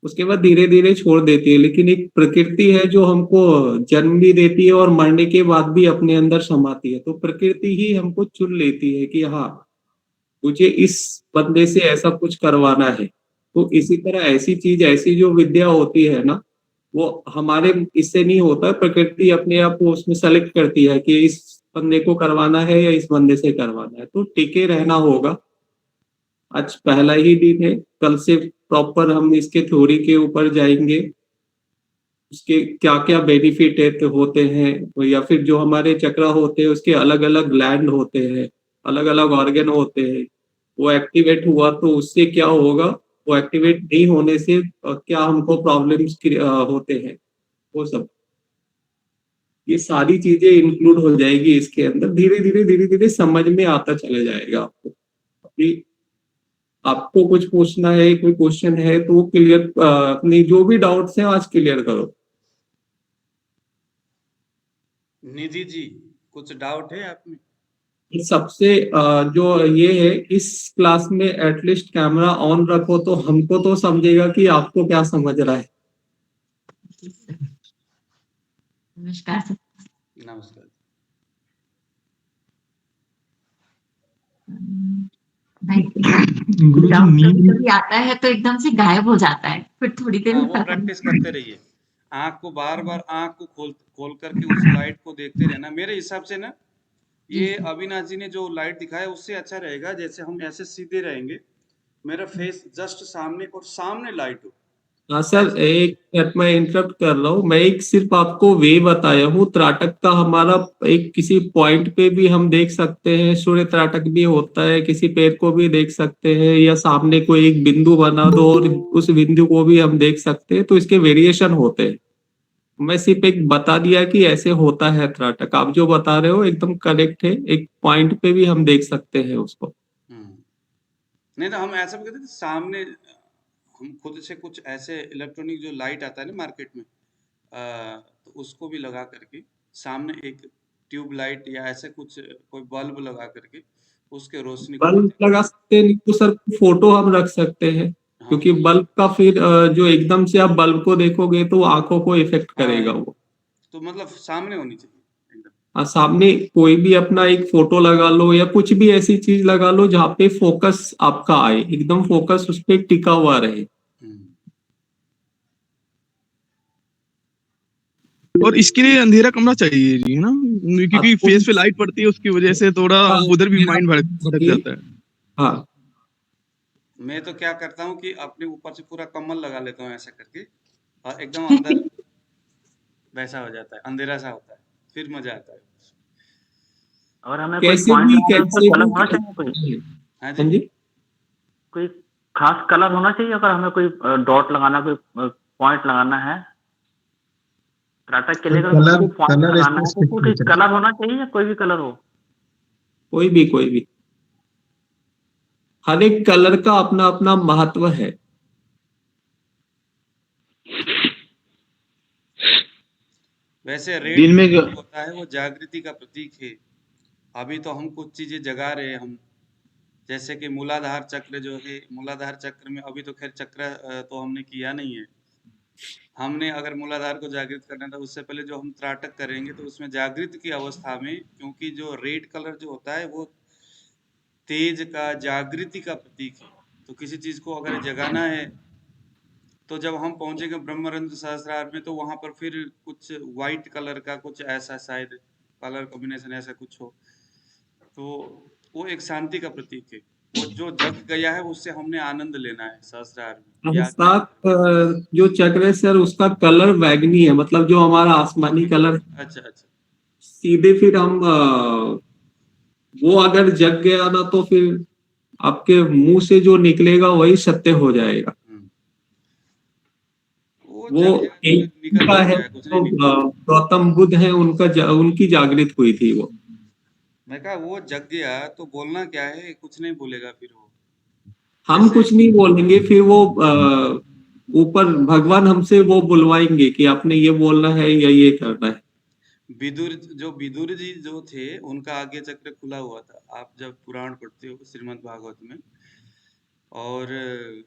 उसके बाद धीरे धीरे छोड़ देती है। लेकिन एक प्रकृति है जो हमको जन्म भी देती है और मरने के बाद भी अपने अंदर समाती है। तो प्रकृति ही हमको चुन लेती है कि हाँ, मुझे इस बंदे से ऐसा कुछ करवाना है। तो इसी तरह ऐसी चीज, ऐसी जो विद्या होती है ना, वो हमारे इससे नहीं होता है। प्रकृति अपने आप को उसमें सेलेक्ट करती है कि इस बंदे को करवाना है या इस बंदे से करवाना है। तो टिके रहना होगा। आज पहला ही दिन है, कल से प्रॉपर हम इसके थ्योरी के ऊपर जाएंगे। उसके क्या क्या बेनिफिट है होते हैं, या फिर जो हमारे चक्र होते हैं उसके अलग अलग ग्लैंड होते हैं, अलग अलग ऑर्गन होते हैं, वो एक्टिवेट हुआ तो उससे क्या होगा, वो एक्टिवेट नहीं होने से क्या हमको प्रॉब्लम्स होते हैं, वो सब, ये सारी चीजें इंक्लूड हो जाएगी इसके अंदर। धीरे धीरे समझ में आता चला जाएगा आपको। अभी आपको कुछ पूछना है, कोई क्वेश्चन है तो वो क्लियर, अपनी जो भी डाउट्स हैं आज क्लियर करो। निधि जी, कुछ डाउट है आप में? सबसे जो ये है, इस क्लास में एटलीस्ट कैमरा ऑन रखो तो हमको तो समझेगा कि आपको क्या समझ रहा है। नमस्कार सर। नमस्कार। गुरु कभी आता है तो एकदम से गायब हो जाता है, फिर थोड़ी देर में वो प्रैक्टिस करते रहिए, आंख को बार बार आंख को खोल करके उस लाइट को देखते रहना। मेरे हिसाब से ना ये अविनाश जी ने जो लाइट दिखाया उससे अच्छा रहेगा, जैसे हम ऐसे सीधे रहेंगे, मेरा फेस जस्ट सामने और सामने लाइट हो। हाँ सर, एक मिनट मैं इंटरप्ट कर रहा हूँ। मैं एक सिर्फ आपको वे बताया हूँ, त्राटक का हमारा एक किसी पॉइंट पे भी हम देख सकते हैं, सूर्य त्राटक भी होता है, किसी पेड़ को भी देख सकते हैं, या सामने कोई एक बिंदु बना दो और उस बिंदु को भी हम देख सकते हैं, तो इसके वेरिएशन होते हैं। मैं सिर्फ एक बता दिया कि ऐसे होता है त्राटक। आप जो बता रहे हो एकदम करेक्ट है, एक पॉइंट पे भी हम देख सकते हैं उसको। नहीं तो हम ऐसा भी कहते थे, सामने हम खुद से कुछ ऐसे इलेक्ट्रॉनिक जो लाइट आता है ना मार्केट में, तो उसको भी लगा करके सामने एक ट्यूब लाइट या ऐसे कुछ कोई बल्ब लगा करके उसके रोशनी को बल्ब लगा सकते हैं, नहीं तो सर फोटो हम रख सकते हैं, क्योंकि बल्ब का फिर जो एकदम से आप बल्ब को देखोगे तो आंखों को इफेक्ट करेगा वो। तो मतलब सामने होनी चाहिए एकदम। सामने कोई भी अपना एक फोटो लगा लो या कुछ भी ऐसी चीज लगा लो जहाँ पे फोकस आपका आए, एकदम फोकस उस पर टिका हुआ रहे। और इसके लिए अंधेरा कमरा चाहिए जी, है ना, क्योंकि फेस पे लाइट पड़ती है, उसकी वजह से थोड़ा उधर भी माइंड भटक जाता है। हाँ, मैं तो क्या करता हूँ कि अपने ऊपर से पूरा कम्बल लगा लेता हूँ ऐसा करके, और एकदम अंदर वैसा हो जाता है, अंधेरा सा होता है, फिर मजा आता है। और हमें कोई पॉइंट कलर होना चाहिए कोई? हाँ जी, कोई खास कलर होना चाहिए अगर हमें कोई डॉट लगाना, कोई पॉइंट लगाना है त्राटक के लिए, अगर पॉइंट लगाना है तो कोई कलर होना चाहिए या कोई भी कलर हो? कोई भी। हर एक कलर का अपना अपना महत्व है। वैसे रेड में होता है वो जागृति का प्रतीक है। अभी तो हम कुछ चीजें जगा रहे हैं हम, जैसे कि मूलाधार चक्र जो है, मूलाधार चक्र में अभी तो खैर चक्र तो हमने किया नहीं है। हमने अगर मूलाधार को जागृत करना था, उससे पहले जो हम त्राटक करेंगे तो उसमें जागृत की अवस्था में, क्योंकि जो रेड कलर जो होता है वो तेज का, जागृति का प्रतीक है। तो किसी चीज को अगर जगाना है तो जब हम पहुंचेंगे ब्रह्मरंध्र सहस्रार में, तो वहां पर फिर कुछ व्हाइट कलर का कुछ ऐसा शायद कलर कॉम्बिनेशन ऐसा कुछ हो, तो वो एक शांति का प्रतीक है। वो जो जग गया है उससे हमने आनंद लेना है सहस्रार में। साथ जो चक्र है सर, उसका कलर बैगनी है, मतलब जो हमारा आसमानी कलर। अच्छा। सीधे फिर हम वो अगर जग गया ना तो फिर आपके मुंह से जो निकलेगा वही सत्य हो जाएगा। वो एक का है, तो गौतम बुद्ध है, उनकी जागृत हुई थी वो। मैं कहा वो जग गया तो बोलना क्या है, कुछ नहीं बोलेगा फिर वो। हम कुछ नहीं बोलेंगे, फिर वो ऊपर भगवान हमसे वो बुलवाएंगे कि आपने ये बोलना है या ये करना है। विदुर जी जो थे, उनका आगे चक्र खुला हुआ था। आप जब पुराण पढ़ते हो श्रीमद् भागवत में, और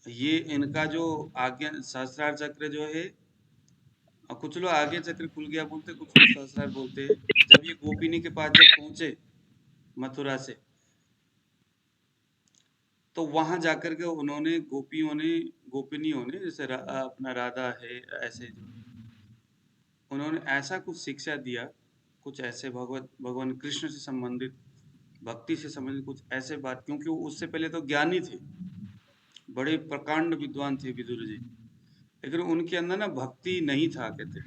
ये इनका जो आगे सहस्रार चक्र जो है, कुछ लोग आगे चक्र खुल गया बोलते, कुछ लोग सहस्रार बोलते हैं। जब ये गोपिनी के पास जब पहुंचे मथुरा से, तो वहां जाकर के उन्होंने गोपिनियों ने जैसे अपना राधा है, ऐसे जो उन्होंने ऐसा कुछ शिक्षा दिया, कुछ ऐसे भगवान कृष्ण से संबंधित, भक्ति से संबंधित कुछ ऐसे बात, क्योंकि वो उससे पहले तो ज्ञानी थे, बड़े प्रकांड विद्वान थे विदुर जी, लेकिन उनके अंदर ना भक्ति नहीं था कहते।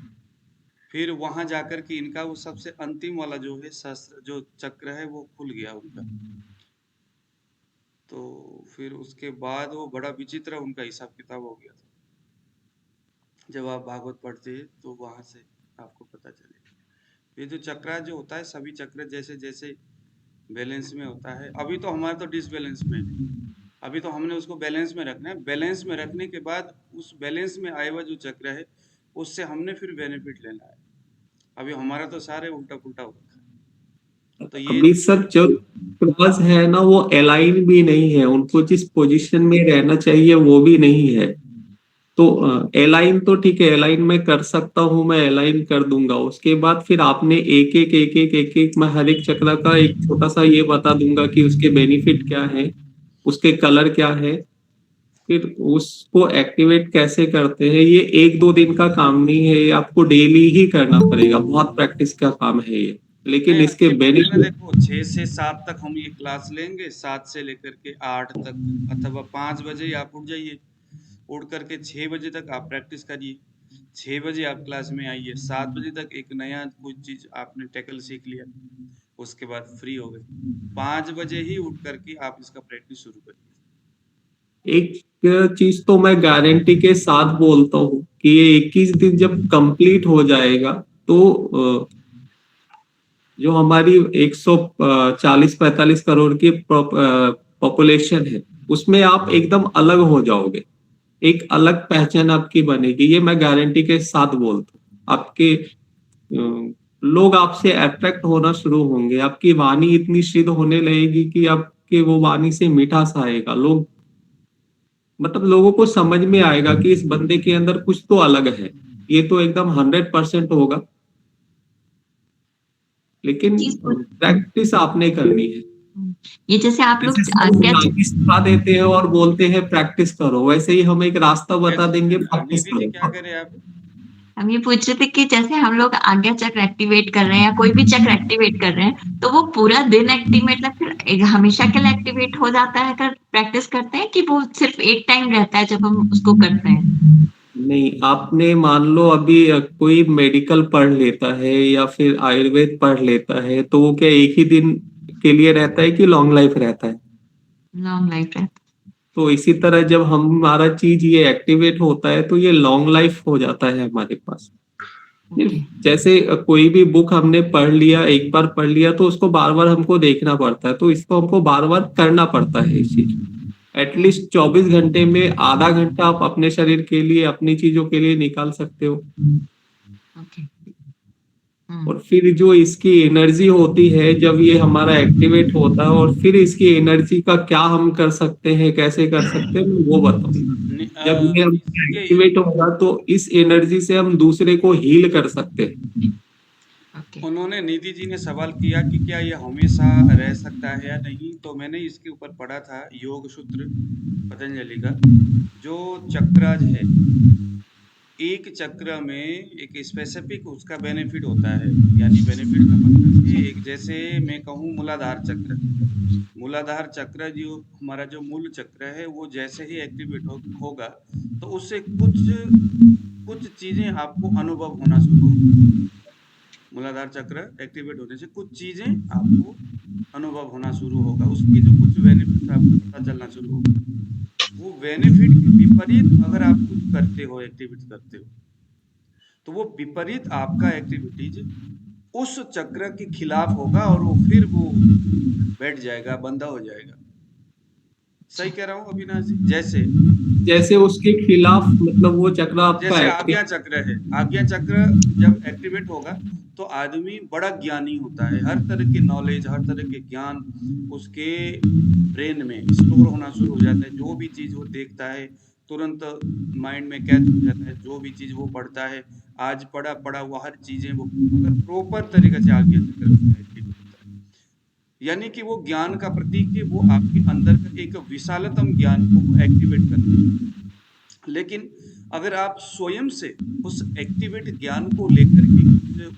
फिर वहां जाकर के इनका वो सबसे अंतिम वाला जो है शस्त्र जो चक्र है वो खुल गया उनका। तो फिर उसके बाद वो बड़ा विचित्र उनका हिसाब किताब हो गया था। जब आप भागवत पढ़ते हैं तो वहां से आपको पता चलेगा। ये जो चक्र जो होता है सभी चक्र जैसे जैसे बैलेंस में होता है। अभी तो हमारा तो डिसबैलेंस में है, अभी तो हमने उसको बैलेंस में रखना है। बैलेंस में रखने के बाद उस बैलेंस में आए हुआ जो चक्र है उससे हमने फिर बेनिफिट लेना है। अभी हमारा तो सारे उल्टा पुल्टा हो रखा है। तो ये अभी सर जो क्रॉस है ना वो अलाइन भी नहीं है, उनको जिस पोजीशन में रहना चाहिए वो भी नहीं है। तो अलाइन तो ठीक है, अलाइन मैं कर सकता हूँ, मैं अलाइन कर दूंगा। उसके बाद फिर आपने एक एक मैं हर एक चक्र का एक छोटा सा ये बता दूंगा कि उसके बेनिफिट क्या है, उसके कलर क्या है, फिर उसको एक्टिवेट कैसे करते हैं। ये 1-2 दिन का काम नहीं है, ये आपको डेली ही करना पड़ेगा, बहुत प्रैक्टिस का काम है ये। लेकिन नहीं, इसके अच्छी बात है ना। बेनिफिट देखो 6 से 7 तक हम ये क्लास लेंगे, 7 से लेकर के 8 तक, अथवा 5 बजे ही आप उठ जाइए। उठ करके 6 बजे तक आप प्रैक्टिस करिए। 6 बजे आप क्लास में आइए, 7 बजे तक एक नया कुछ चीज आपने टैकल सीख लिया, उसके बाद फ्री हो गए। 5 बजे ही उठ करके आप इसका प्रैक्टिस शुरू करिए। एक चीज तो मैं गारंटी के साथ बोलता हूँ कि ये 21 दिन जब कंप्लीट हो जाएगा तो जो हमारी 140-45 करोड़ की पॉपुलेशन है उसमें आप एकदम अलग हो जाओगे, एक अलग पहचान आपकी बनेगी। ये मैं गारंटी के साथ बोलता हूँ। आपके लोग आपसे अट्रैक्ट होना शुरू होंगे, आपकी वाणी इतनी शुद्ध होने लगेगी कि आपके वो वाणी से मिठास आएगा। लोग मतलब लोगों को समझ में आएगा कि इस बंदे के अंदर कुछ तो अलग है। ये तो एकदम 100% होगा, लेकिन प्रैक्टिस आपने करनी है। ये जैसे आप लोग जैसे सब सिखा देते हैं और बोलते हैं प्रैक्टिस करो, वैसे ही हम एक रास्ता बता देंगे, प्रैक्टिस निधि जी करो। क्या करें आप? हम ये पूछ रहे थे कि जैसे हम लोग आज्ञा चक्र एक्टिवेट कर रहे हैं या कोई भी चक्र एक्टिवेट कर रहे हैं तो वो पूरा दिन एक्टिवेट फिर हमेशा के लिए एक्टिवेट हो जाता है अगर प्रैक्टिस करते हैं, कि वो सिर्फ एक टाइम रहता है जब हम उसको करते हैं? नहीं, आपने मान लो अभी कोई मेडिकल पढ़ लेता है या फिर आयुर्वेद पढ़ लेता है तो वो क्या एक ही दिन के लिए रहता है कि लॉन्ग लाइफ रहता है? लॉन्ग लाइफ रहता है। तो इसी तरह जब हमारा चीज ये एक्टिवेट होता है तो ये लॉन्ग लाइफ हो जाता है हमारे पास। जैसे कोई भी बुक हमने पढ़ लिया, एक बार पढ़ लिया तो उसको बार बार हमको देखना पड़ता है, तो इसको हमको बार बार करना पड़ता है। इस चीज एटलीस्ट 24 घंटे में आधा घंटा आप अपने शरीर के लिए, अपनी चीजों के लिए निकाल सकते हो। और फिर जो इसकी एनर्जी होती है जब ये हमारा एक्टिवेट होता है, और फिर इसकी एनर्जी का क्या हम कर सकते हैं, कैसे कर सकते हैं, मैं वो बताऊंगा। जब ये एक्टिवेट होगा तो इस एनर्जी से हम दूसरे को हील कर सकते हैं। उन्होंने निधि जी ने सवाल किया कि क्या ये हमेशा रह सकता है या नहीं, तो मैंने इसके ऊपर पढ़ा था योग सूत्र पतंजलि का। जो चक्रज है, एक चक्र में एक स्पेसिफिक उसका बेनिफिट होता है। यानी बेनिफिट का मतलब कि एक, जैसे मैं कहूँ मूलाधार चक्र, मूलाधार चक्र जो हमारा जो मूल चक्र है वो जैसे ही एक्टिवेट होगा तो उससे कुछ चीजें आपको अनुभव होना शुरू होगी। मूलाधार चक्र एक्टिवेट होने से कुछ चीजें आपको अनुभव होना शुरू होगा, उसकी जो कुछ बेनिफिट आपको पता चलना शुरू होगा। वो बेनिफिट के विपरीत अगर आप कुछ करते हो, एक्टिविटी करते हो, तो वो विपरीत आपका एक्टिविटीज उस चक्र के खिलाफ होगा और वो फिर वो बैठ जाएगा, बंदा हो जाएगा। सही कह रहा हूँ अविनाश जी? जैसे उसके खिलाफ मतलब वो चक्र आपका, जैसे आज्ञा चक्र है, आज्ञा चक्र जब एक्टिवेट होगा तो आदमी बड़ा ज्ञानी होता है। हर तरह की नॉलेज, हर तरह के ज्ञान उसके ब्रेन में स्टोर होना शुरू हो जाता है। जो भी चीज वो देखता है तुरंत माइंड में कैच हो जाता है। जो भी चीज वो पढ़ता है, आज पढ़ा वो हर चीजें वो अगर प्रॉपर तरीके से आज्ञा चक्र एक्टिवेट होता है, यानी कि वो ज्ञान का प्रतीक है। वो आपके अंदर का एक विशालतम ज्ञान को वो एक्टिवेट करता है। लेकिन अगर आप स्वयं से उस एक्टिवेट ज्ञान को लेकर के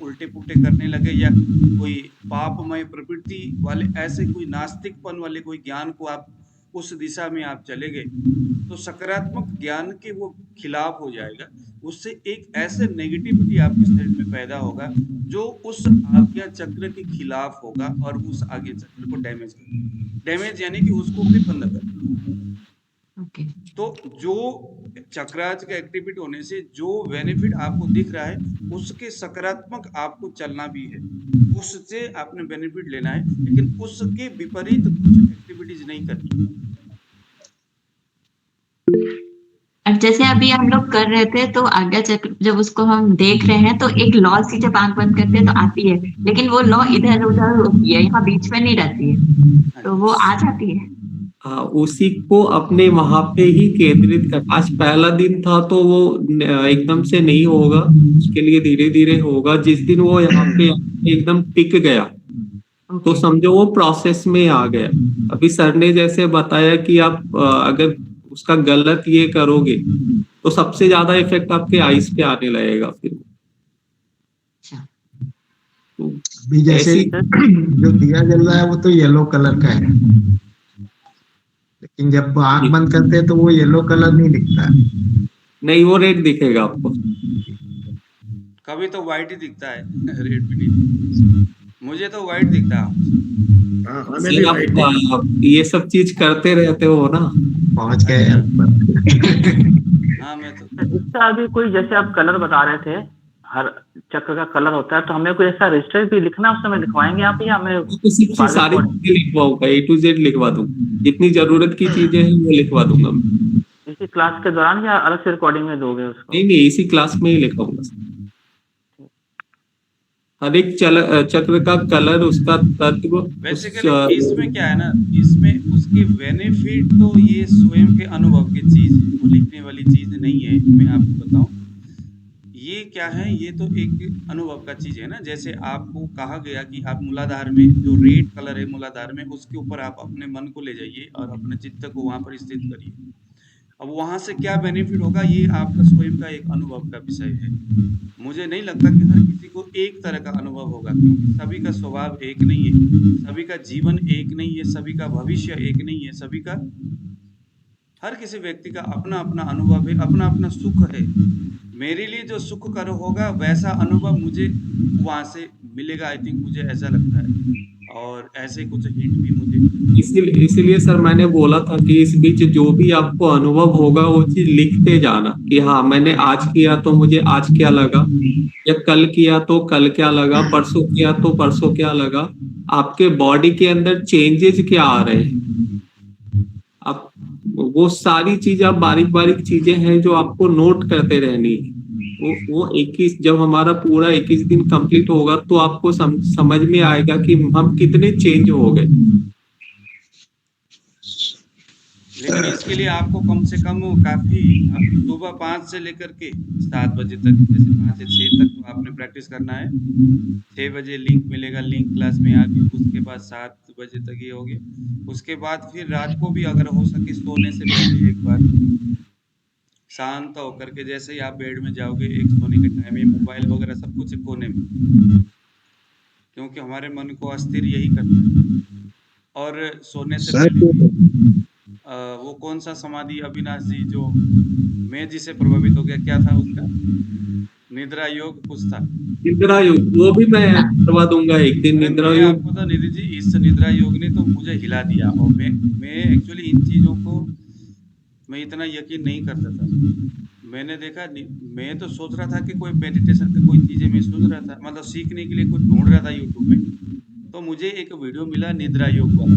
उल्टे पुल्टे करने लगे या कोई पापमय प्रवृत्ति वाले ऐसे कोई नास्तिकपन वाले कोई ज्ञान को आप उस दिशा में आप चले गए तो सकारात्मक ज्ञान के वो खिलाफ हो जाएगा। उससे एक ऐसे नेगेटिविटी आपके शरीर में पैदा होगा जो उस आज्ञा चक्र के खिलाफ होगा और उस आज्ञा चक्र को डैमेज करेगा। डैमेज यानी कि उसको भी बंद कर। ओके। तो जो चक्रार्थ का एक्टिविटी होने से जो बेनिफिट आपको दिख रहा है उसके सकारात्मक आपको चलना भी है, उससे आपने बेनिफिट लेना है, लेकिन उसके विपरीत कुछ एक्टिविटीज नहीं करनी। अब जैसे अभी हम लोग कर रहे थे तो आज्ञा चक्र जब उसको हम देख रहे हैं तो एक लॉ सी जब आंख बंद करते हैं तो आती है, लेकिन वो लॉ इधर उधर होती है, यहाँ बीच में नहीं रहती है, तो वो आ जाती है। हाँ, उसी को अपने वहां पे ही केंद्रित कर। आज पहला दिन था तो वो एकदम से नहीं होगा, उसके लिए धीरे धीरे होगा। जिस दिन वो यहाँ पे एकदम टिक गया तो समझो वो प्रोसेस में आ गया। अभी सर ने जैसे बताया कि आप अगर उसका गलत ये करोगे तो सबसे ज्यादा इफेक्ट आपके आईज पे आने लगेगा फिर। तो अभी जैसे जो दिया जल रहा है वो तो येलो कलर का है, लेकिन जब आंख बंद करते हैं तो वो येलो कलर नहीं दिखता है। नहीं, वो रेड दिखेगा आपको। कभी तो व्हाइट ही दिखता है, रेड भी नहीं। मुझे तो व्हाइट दिखता है। हमें भी white दिखता आप ये सब चीज करते रहते हो ना। पहुंच गए हाँ, मैं तो इसका अभी कोई जैसे आप कलर बता रहे थे, हर चक्र का कलर होता है, तो हमें कोई ऐसा रजिस्टर भी लिखना उस समय लिखवाएंगे आप या हमें तो सिर्फ सारी चीजें लिखवाऊंगा, A to Z लिखवा दूंगा, जितनी जरूरत की चीजें हैं वो लिखवा दूंगा मैं। इसी क्लास के दौरान या अलग से रिकॉर्डिंग में दोगे उसको? नहीं, इसी क्लास में ही लिखाऊंगा। हर एक चक्र का कलर, उसका तत्व। बेसिकली इसमें क्या है ना, इसमें उसकी बेनिफिट तो ये स्वयं के अनुभव की चीज है, वो लिखने वाली चीज नहीं है। मैं आपको बताऊं ये क्या है, ये तो एक अनुभव का चीज है ना। जैसे आपको कहा गया कि आप मूलाधार में जो रेड कलर है मूलाधार में, उसके ऊपर आप अपने मन को ले जाइए और अपने चित्त को वहां पर स्थित करिए। अब वहां से क्या बेनिफिट होगा ये आपका स्वयं का एक अनुभव का विषय है। मुझे नहीं लगता कि हर किसी को एक तरह का अनुभव होगा, क्योंकि सभी का स्वभाव एक नहीं है, सभी का जीवन एक नहीं है, सभी का भविष्य एक नहीं है, सभी का, हर किसी व्यक्ति का अपना अपना अनुभव है, अपना अपना सुख है। मेरे लिए जो सुख कर होगा वैसा अनुभव मुझे वहां से मिलेगा, आई थिंक, मुझे ऐसा लगता है। और ऐसे कुछ हिंट भी मुझे, इसीलिए सर मैंने बोला था कि इस बीच जो भी आपको अनुभव होगा वो चीज लिखते जाना कि हाँ मैंने आज किया तो मुझे आज क्या लगा, या कल किया तो कल क्या लगा, परसों किया तो परसों क्या लगा, आपके बॉडी के अंदर चेंजेस क्या आ रहे हैं। आप वो सारी चीज, आप बारीक बारीक चीजें हैं जो आपको नोट करते रहनी है। वो 21, जब हमारा पूरा 21 दिन कंप्लीट होगा तो आपको समझ में आएगा कि हम कितने चेंज हो गए। लेकिन इसके लिए आपको कम से कम काफी सुबह 5 से लेकर के 7 बजे तक, जैसे 5 से 6 तक तो आपने प्रैक्टिस करना है। 6 बजे लिंक मिलेगा, लिंक क्लास में आके उसके बाद 7 बजे तक ये होगी। उसके बाद फिर रात को भी अगर हो सके सोने से पहले एक बार शांत होकर के, जैसे ही आप बेड में जाओगे एक सोने के टाइम में मोबाइल वगैरह सब कुछ कोने में, क्योंकि हमारे मन को अस्थिर यही करता है। और सोने से पहले वो कौन सा समाधि अविनाश जी जो मैं जिसे प्रभावित हो गया, क्या था उसका, निद्रा योग कुछ था, निद्रा योग, वो भी मैं करवा दूंगा एक दिन। निद्रा योग आपको तो निधि जी, इस निद्रा योग ने तो मुझे हिला दिया। और मैं एक्चुअली इन चीजों को मैं इतना यकीन नहीं करता था। मैंने देखा, मैं तो सोच रहा था कि कोई मेडिटेशन की कोई चीजें मैं सुन रहा था, मतलब सीखने के लिए कुछ ढूंढ रहा था यूट्यूब में, तो मुझे एक वीडियो मिला निद्रा योग वाला,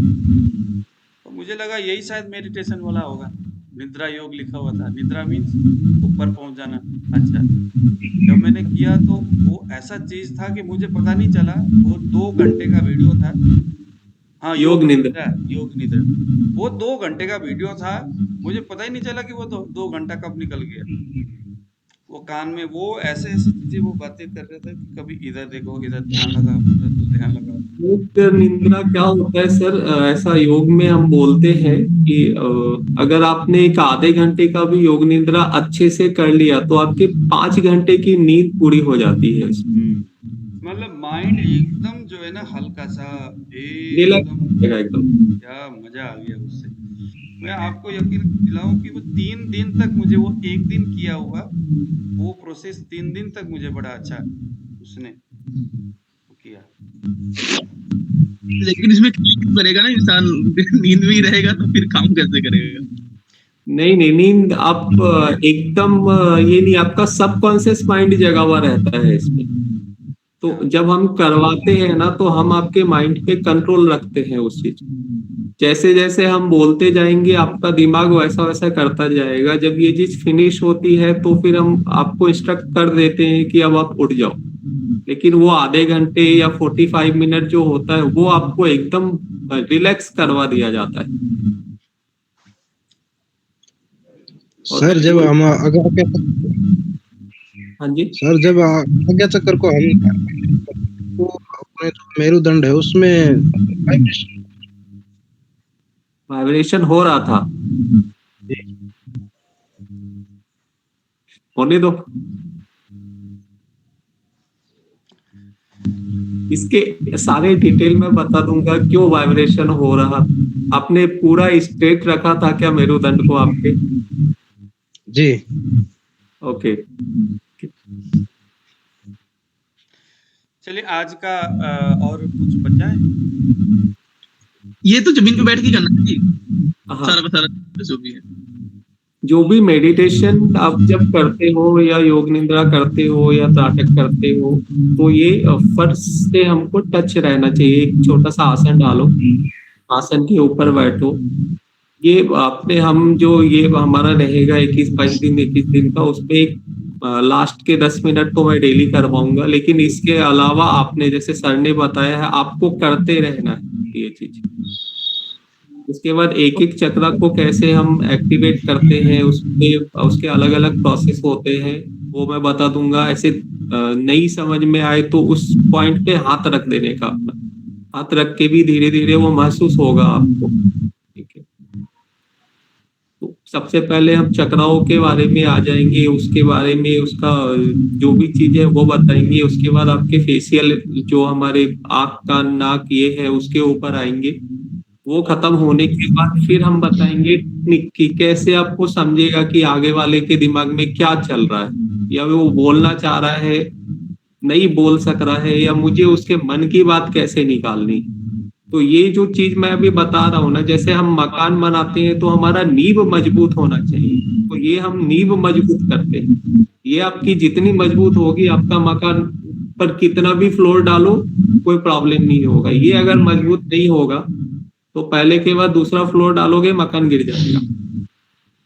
तो मुझे लगा यही शायद मेडिटेशन वाला होगा। निद्रा योग लिखा हुआ था, निद्रा मीन्स ऊपर पहुंच जाना। अच्छा, जब मैंने किया तो वो ऐसा चीज था कि मुझे पता नहीं चला। वो 2 घंटे का वीडियो था। हाँ, योग निद्रा। वो 2 घंटे का वीडियो था, मुझे पता ही नहीं चला कि वो 2 घंटा कब निकल गया। वो कान में वो ऐसे चीजें वो बातें कर रहे थे कि कभी इधर देखो, इधर ध्यान लगा, उधर तो ध्यान लगा। योग निद्रा क्या होता है सर, ऐसा योग में हम बोलते हैं कि अगर आपने एक आधे घंटे का भी योग निद्रा अच्छे से कर लिया तो आपके 5 घंटे की नींद पूरी हो जाती है। मतलब माइंड एकदम जो है ना हल्का सा, एकदम एकदम क्या मजा आ गया उससे। मैं आपको यकीन दिलाऊं कि वो 3 दिन तक मुझे वो 1 दिन किया हुआ वो प्रोसेस 3 दिन तक मुझे बड़ा अच्छा उसने किया। लेकिन इसमें काम करेगा ना इंसान, नींद में ही रहेगा तो फिर काम कैसे करेगा? नहीं नहीं, नींद आप एकदम ये नहीं, आपका सबकॉन्शियस माइंड जगा हुआ रहता है इसमें। तो जब हम करवाते हैं ना तो हम आपके माइंड पे कंट्रोल रखते हैं उस चीज। जैसे जैसे हम बोलते जाएंगे आपका दिमाग वैसा वैसा करता जाएगा। जब ये चीज फिनिश होती है तो फिर हम आपको इंस्ट्रक्ट कर देते हैं कि अब आप उठ जाओ। लेकिन वो आधे घंटे या 45 मिनट जो होता है वो आपको एकदम रिलैक्स करवा दिया जाता है। सर जब हम अगर हाँ जी सर, जब आज्ञा चक्र को हम तो अपने जो मेरुदंड है उसमें वाइब्रेशन हो रहा था, होने दो। इसके सारे डिटेल में बता दूंगा क्यों वाइब्रेशन हो रहा। आपने पूरा स्ट्रेट रखा था क्या मेरुदंड को आपके? जी ओके। चलिए आज का और कुछ बचा है? ये तो जमीन पे बैठ के करना है जी, हाँ, सारा जो भी है। जो भी मेडिटेशन आप जब करते हो या योग निद्रा करते हो या त्राटक करते हो तो ये फर्श से हमको टच रहना चाहिए। एक छोटा सा आसन डालो, आसन के ऊपर बैठो। ये आपने हम जो ये हमारा रहेगा 21-22 दिन 21 दिन का, उसमें एक लास्ट के 10 मिनट तो मैं डेली करवाऊंगा। लेकिन इसके अलावा आपने जैसे सर ने बताया है आपको करते रहना है ये चीज। उसके बाद एक एक चक्रा को कैसे हम एक्टिवेट करते हैं उसके अलग अलग प्रोसेस होते हैं वो मैं बता दूंगा। ऐसे नहीं समझ में आए तो उस पॉइंट पे हाथ रख देने का, अपना हाथ रख के भी धीरे धीरे वो महसूस होगा आपको। ठीक है, तो सबसे पहले हम चक्राओं के बारे में आ जाएंगे, उसके बारे में उसका जो भी चीज है वो बताएंगे। उसके बाद आपके फेशियल जो हमारे आंख कान नाक ये है उसके ऊपर आएंगे। वो खत्म होने के बाद फिर हम बताएंगे कि कैसे आपको समझेगा कि आगे वाले के दिमाग में क्या चल रहा है, या वो बोलना चाह रहा है नहीं बोल सक रहा है, या मुझे उसके मन की बात कैसे निकालनी। तो ये जो चीज मैं अभी बता रहा हूँ ना, जैसे हम मकान बनाते हैं तो हमारा नींव मजबूत होना चाहिए, तो ये हम नींव मजबूत करते हैं। ये आपकी जितनी मजबूत होगी आपका मकान पर कितना भी फ्लोर डालो कोई प्रॉब्लम नहीं होगा। ये अगर मजबूत नहीं होगा तो पहले के बाद दूसरा फ्लोर डालोगे मकान गिर जाएगा।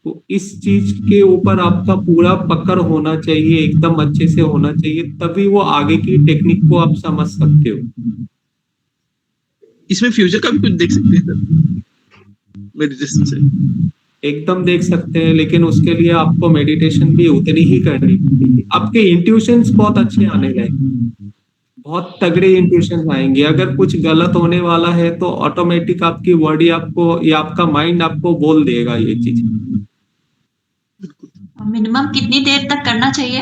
तो इस चीज के ऊपर आपका पूरा पकड़ होना चाहिए, एकदम अच्छे से होना चाहिए, तभी वो आगे की टेक्निक को आप समझ सकते हो। इसमें फ्यूचर का भी कुछ देख सकते हैं सर मेडिटेशन से? एकदम देख सकते हैं, लेकिन उसके लिए आपको मेडिटेशन भी उतनी ही करनी पड़ेगी। आपके इंट्यूशंस बहुत अच्छे आने लगेंगे, बहुत तगड़े इंट्यूशन आएंगे। अगर कुछ गलत होने वाला है तो ऑटोमेटिक आपकी बॉडी आपको या आपका माइंड आपको बोल देगा ये चीज। मिनिमम कितनी देर तक करना चाहिए?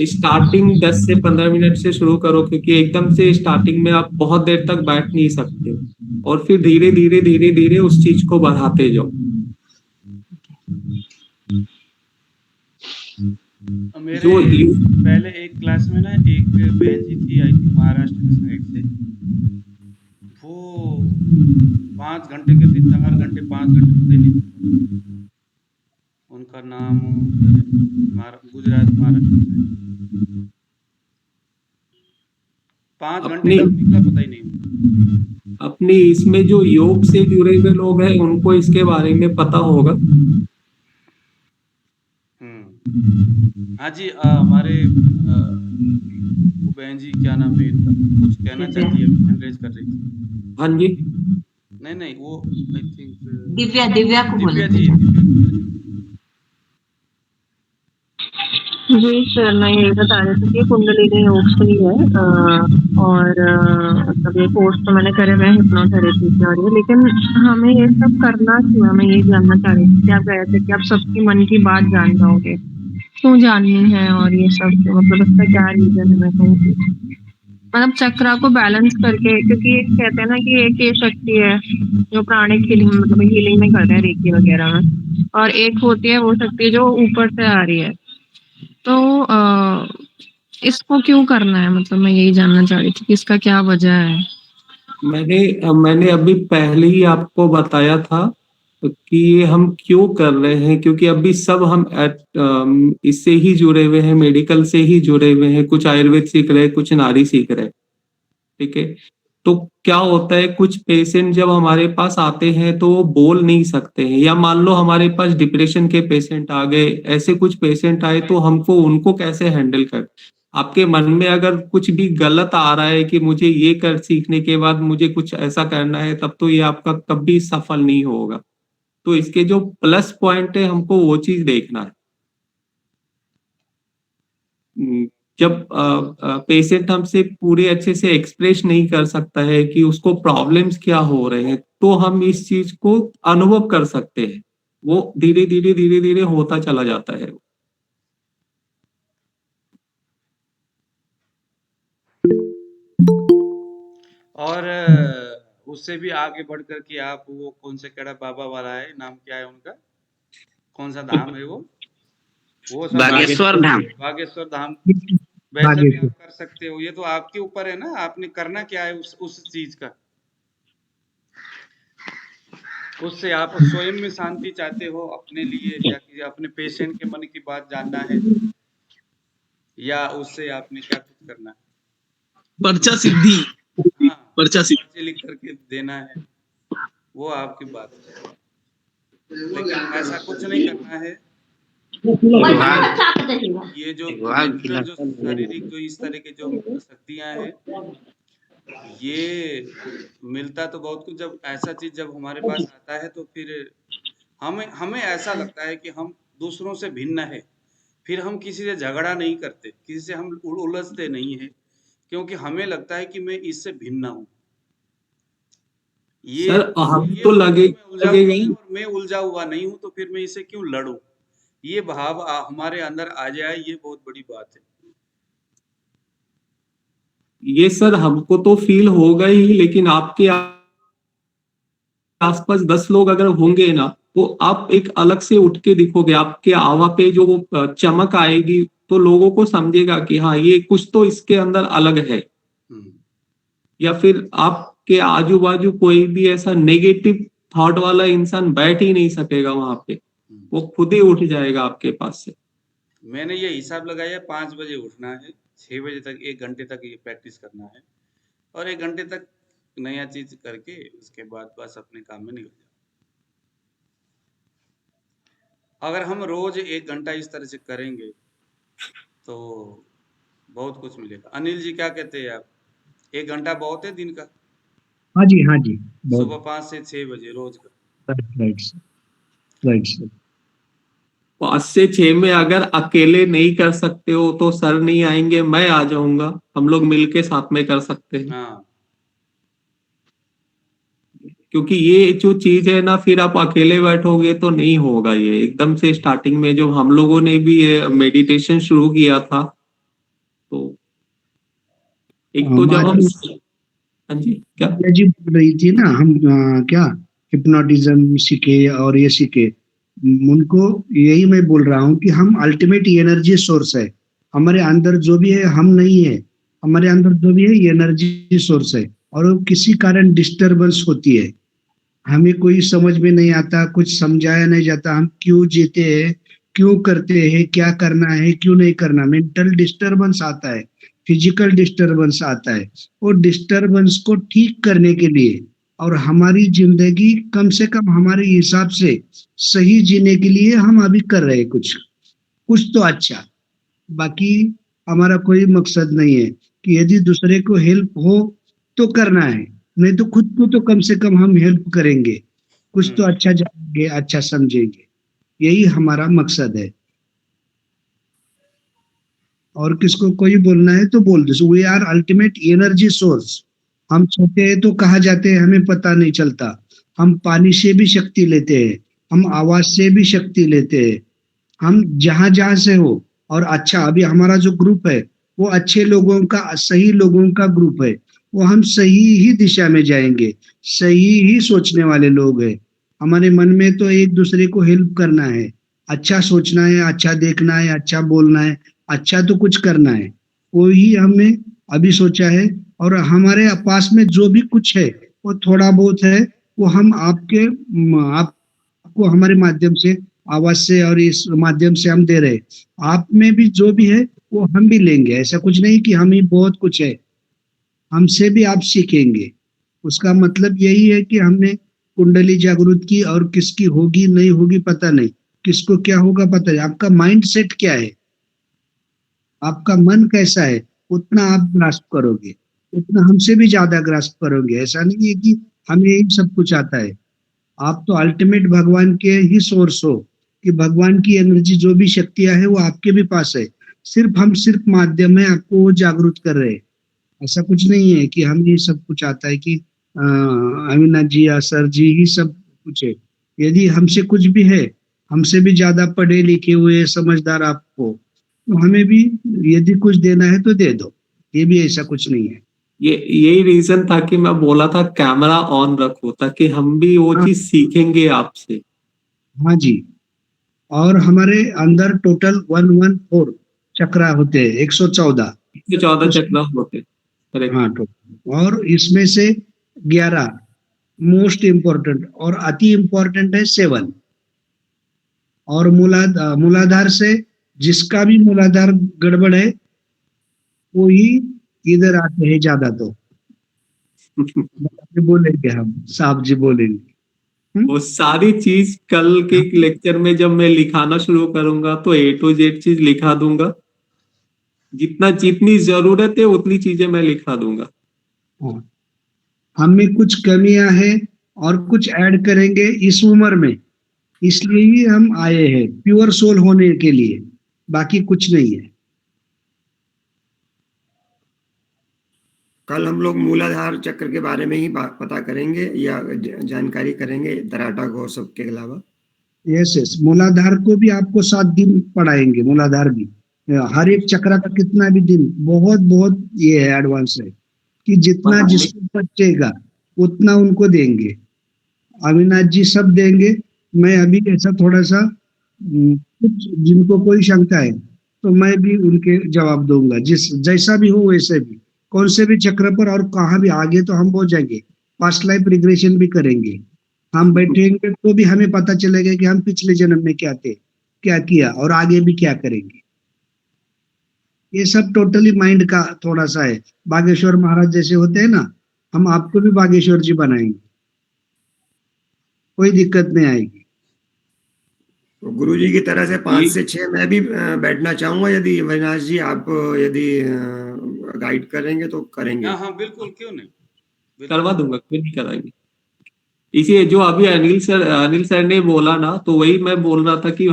स्टार्टिंग 10 से 15 मिनट से शुरू करो, क्योंकि एकदम से स्टार्टिंग में आप बहुत देर तक बैठ नहीं सकते, और फिर धीरे धीरे धीरे धीरे उस चीज को बढ़ाते जाओ। मेरे पहले एक क्लास में ना एक बहन जी थी, आई थी महाराष्ट्र की साइड से। वो 5 घंटे करती, 4 घंटे 5 घंटे पता ही नहीं। उनका नाम गुजरात महाराष्ट्र में 5 घंटे का पता ही नहीं। अपनी इसमें जो योग से जुड़े हुए लोग हैं उनको इसके बारे में पता होगा। हाँ जी, हमारे बहन जी क्या नाम है इनका, कुछ कहना चाहती है, हैंड कर रही थी। हाँ जी, नहीं वो आई थिंक दिव्या को बोले। दिव्या जी। जी सर, मैं यही बता रही थी कि कुंडलिनी योग से ही है, और मतलब ये कोर्स तो मैंने करे हुए हिप्नोथेरेपी के, और ये लेकिन हमें ये सब करना क्यों? मैं ये जानना चाह रही थी कि आप कह रहे थे कि आप सबकी मन की बात जान जाओगे, क्यों जाननी है और ये सब, मतलब इसका क्या रीजन है? मैं कहूँगी मतलब चक्रा को बैलेंस करके, क्योंकि एक कहते हैं ना कि एक ये शक्ति है जो प्राणिक हीलिंग मतलब हीलिंग में करते हैं रेकी वगैरह में, और एक होती है वो शक्ति जो ऊपर से आ रही है। तो इसको क्यों करना है, मतलब मैं यही जानना चाह रही थी कि इसका क्या वजह है। मैंने अभी पहले ही आपको बताया था कि ये हम क्यों कर रहे हैं, क्योंकि अभी सब हम इससे ही जुड़े हुए हैं, मेडिकल से ही जुड़े हुए हैं, कुछ आयुर्वेद सीख रहे हैं, कुछ नारी सीख रहे हैं, ठीक है। तो क्या होता है, कुछ पेशेंट जब हमारे पास आते हैं तो वो बोल नहीं सकते हैं, या मान लो हमारे पास डिप्रेशन के पेशेंट आ गए, ऐसे कुछ पेशेंट आए, तो हमको उनको कैसे हैंडल कर। आपके मन में अगर कुछ भी गलत आ रहा है कि मुझे ये कर सीखने के बाद मुझे कुछ ऐसा करना है, तब तो ये आपका कभी सफल नहीं होगा। तो इसके जो प्लस पॉइंट है हमको वो चीज देखना है। जब पेशेंट हमसे पूरे अच्छे से एक्सप्रेस नहीं कर सकता है कि उसको प्रॉब्लम्स क्या हो रहे हैं, तो हम इस चीज को अनुभव कर सकते हैं, वो धीरे धीरे होता चला जाता है। और उससे भी आगे बढ़ कर के आप वो कौन से कड़ा बाबा वाला है, नाम क्या है उनका, कौन सा धाम है वो सब बागेश्वर धाम। बागेश्वर धाम वैसे भी आप कर सकते हो। ये तो आपके ऊपर है ना, आपने करना क्या है उस चीज का। उससे आप स्वयं में शांति चाहते हो अपने लिए, या कि अपने पेशेंट के मन की बात जानना है, या उससे आपने क्या कुछ करना है। पर्चा सिद्धि, पर्चा सिद्धि लिख करके देना है, वो आपकी बात है, लेकिन ऐसा कुछ नहीं करना है। ये जो शारीरिक जो इस तरह के जो शक्तियां हैं, ये मिलता तो बहुत कुछ। जब ऐसा चीज जब हमारे पास आता है तो फिर हमें ऐसा लगता है कि हम दूसरों से भिन्न है, फिर हम किसी से झगड़ा नहीं करते, किसी से हम उलझते नहीं है, क्योंकि हमें लगता है कि मैं इससे भिन्न हूँ। ये सर हम तो लगेगा मैं उलझा हुआ नहीं हूँ, तो फिर मैं इसे क्यों लड़ूं। ये भाव हमारे अंदर आ जाए, ये बहुत बड़ी बात है। ये सर हमको तो फील होगा ही, लेकिन आपके आसपास 10 लोग अगर होंगे ना, तो आप एक अलग से उठ के दिखोगे, आपके आवा पे जो वो चमक आएगी, तो लोगों को समझेगा कि हाँ ये कुछ तो इसके अंदर अलग है। या फिर आपके आजू बाजू कोई भी ऐसा नेगेटिव थॉट वाला इंसान बैठ ही नहीं सकेगा वहां पे, वो खुद ही उठ जाएगा आपके पास से। मैंने ये हिसाब लगाया, 5 बजे उठना है, 6 बजे तक 1 घंटे तक ये प्रैक्टिस करना है, और 1 घंटे तक नया चीज करके उसके बाद बस अपने काम में निकल जाओ। अगर हम रोज 1 घंटा इस तरह से करेंगे तो बहुत कुछ मिलेगा। अनिल जी क्या कहते हैं आप, 1 घंटा बहुत है दिन का? हाँ जी, हाँ जी, सुबह 5 से 6 बजे रोज का। Right sir. 5 से 6 में अगर अकेले नहीं कर सकते हो तो सर नहीं आएंगे, मैं आ जाऊंगा, हम लोग मिलके साथ में कर सकते हैं। हाँ। क्योंकि ये जो चीज है ना, फिर आप अकेले बैठोगे तो नहीं होगा। ये एकदम से स्टार्टिंग में जो हम लोगों ने भी मेडिटेशन शुरू किया था, तो एक तो जब हम, हाँ जी क्या जी बोल रही थी ना, हम क्या हिप्नोटिज्म सीखे और ये सीखे, उनको यही मैं बोल रहा हूँ कि हम अल्टीमेट एनर्जी सोर्स है। हमारे अंदर जो भी है हम नहीं है, हमारे अंदर जो भी है एनर्जी सोर्स है, और वो किसी कारण डिस्टरबेंस होती है, हमें कोई समझ में नहीं आता, कुछ समझाया नहीं जाता, हम क्यों जीते हैं, क्यों करते हैं, क्या करना है, क्यों नहीं करना। मेंटल डिस्टरबेंस आता है, फिजिकल डिस्टर्बेंस आता है। वो डिस्टर्बेंस को ठीक करने के लिए और हमारी जिंदगी कम से कम हमारे हिसाब से सही जीने के लिए हम अभी कर रहे हैं कुछ तो अच्छा। बाकी हमारा कोई मकसद नहीं है कि यदि दूसरे को हेल्प हो तो करना है, नहीं तो खुद को तो कम से कम हम हेल्प करेंगे, कुछ तो अच्छा जानेंगे, अच्छा समझेंगे, यही हमारा मकसद है। और किसको कोई बोलना है तो बोल दो। We are ultimate energy source. हम सोते हैं तो कहाँ जाते हैं हमें पता नहीं चलता। हम पानी से भी शक्ति लेते हैं, हम आवाज से भी शक्ति लेते हैं, हम जहां जहां से हो। और अच्छा, अभी हमारा जो ग्रुप है वो अच्छे लोगों का, सही लोगों का ग्रुप है। वो हम सही ही दिशा में जाएंगे, सही ही सोचने वाले लोग हैं। हमारे मन में तो एक दूसरे को हेल्प करना है, अच्छा सोचना है, अच्छा देखना है, अच्छा बोलना है, अच्छा तो कुछ करना है। वो ही हमने अभी सोचा है। और हमारे पास में जो भी कुछ है वो थोड़ा बहुत है, वो हम आपको हमारे माध्यम से, आवाज से और इस माध्यम से हम दे रहे। आप में भी जो भी है वो हम भी लेंगे। ऐसा कुछ नहीं कि हम ही बहुत कुछ है, हमसे भी आप सीखेंगे। उसका मतलब यही है कि हमने कुंडली जागृत की, और किसकी होगी नहीं होगी पता नहीं, किसको क्या होगा पता नहीं। आपका माइंड सेट क्या है, आपका मन कैसा है, उतना आप ग्रास्प करोगे, उतना हमसे भी ज्यादा ग्रास्प करोगे। ऐसा नहीं है कि हमें ही सब कुछ आता है। आप तो अल्टीमेट भगवान के ही सोर्स हो, कि भगवान की एनर्जी जो भी शक्तियां है वो आपके भी पास है। हम सिर्फ माध्यम है, आपको वो जागरूक कर रहे हैं। ऐसा कुछ नहीं है कि हमें ही सब कुछ आता है, कि अविनाश जी या सर जी ही सब कुछ है। यदि हमसे कुछ भी है, हमसे भी ज्यादा पढ़े लिखे हुए समझदार आपको, तो हमें भी यदि कुछ देना है तो दे दो। ये भी ऐसा कुछ नहीं है। यही रीजन था कि मैं बोला था कैमरा ऑन रखो, ताकि हम भी वो चीज सीखेंगे आपसे। हाँ जी। और हमारे अंदर टोटल 114 चक्रा होते हैं, 114 चक्र होते। हाँ टोटल। और इसमें से 11 मोस्ट इम्पोर्टेंट, और अति इम्पोर्टेंट है 7। और मूलाधार से जिसका भी मूलाधार गड़बड़ है वो ही इधर आते हैं ज्यादा। तो बोलेंगे हम, साहब जी बोलेंगे। वो सारी चीज कल के लेक्चर में जब मैं लिखाना शुरू करूंगा तो A to Z चीज लिखा दूंगा। जितनी जरूरत है उतनी चीजें मैं लिखा दूंगा। हमें कुछ कमियां हैं और कुछ ऐड करेंगे इस उम्र में, इसलिए ही हम आए हैं प्योर सोल होने के लिए, बाकी कुछ नहीं है। कल हम लोग मूलाधार चक्र के बारे में ही पता करेंगे या जानकारी करेंगे, दराटा घोष सबके अलावा। यस, मूलाधार को भी आपको 7 दिन पढ़ाएंगे। मूलाधार भी हर एक चक्र का कितना भी दिन, बहुत बहुत ये है एडवांस है, कि जितना जिसको बचेगा उतना उनको देंगे। अविनाश जी सब देंगे। मैं अभी ऐसा थोड़ा सा कुछ जिनको कोई शंका है तो मैं भी उनके जवाब दूंगा, जैसा भी हो वैसे भी, कौन से भी चक्र पर और कहाँ भी। आगे तो हम हो जाएंगे, पास्ट लाइफ रिग्रेशन भी करेंगे। हम बैठेंगे तो भी हमें पता चलेगा कि हम पिछले जन्म में क्या थे, क्या किया, और आगे भी क्या करेंगे। ये सब टोटली माइंड का थोड़ा सा है। बागेश्वर महाराज जैसे होते हैं ना, हम आपको भी बागेश्वर जी बनाएंगे, कोई दिक्कत नहीं आएगी। तो गुरु जी की तरह से 5 से 6 मैं भी बैठना चाहूंगा, यदि अविनाश जी आप यदि गाइड करेंगे तो करेंगे। हाँ बिल्कुल, क्यों नहीं, करवा दूंगा, क्यों नहीं कराएंगे। इसी जो अभी अनिल सर ने बोला ना, तो वही मैं बोल रहा था कि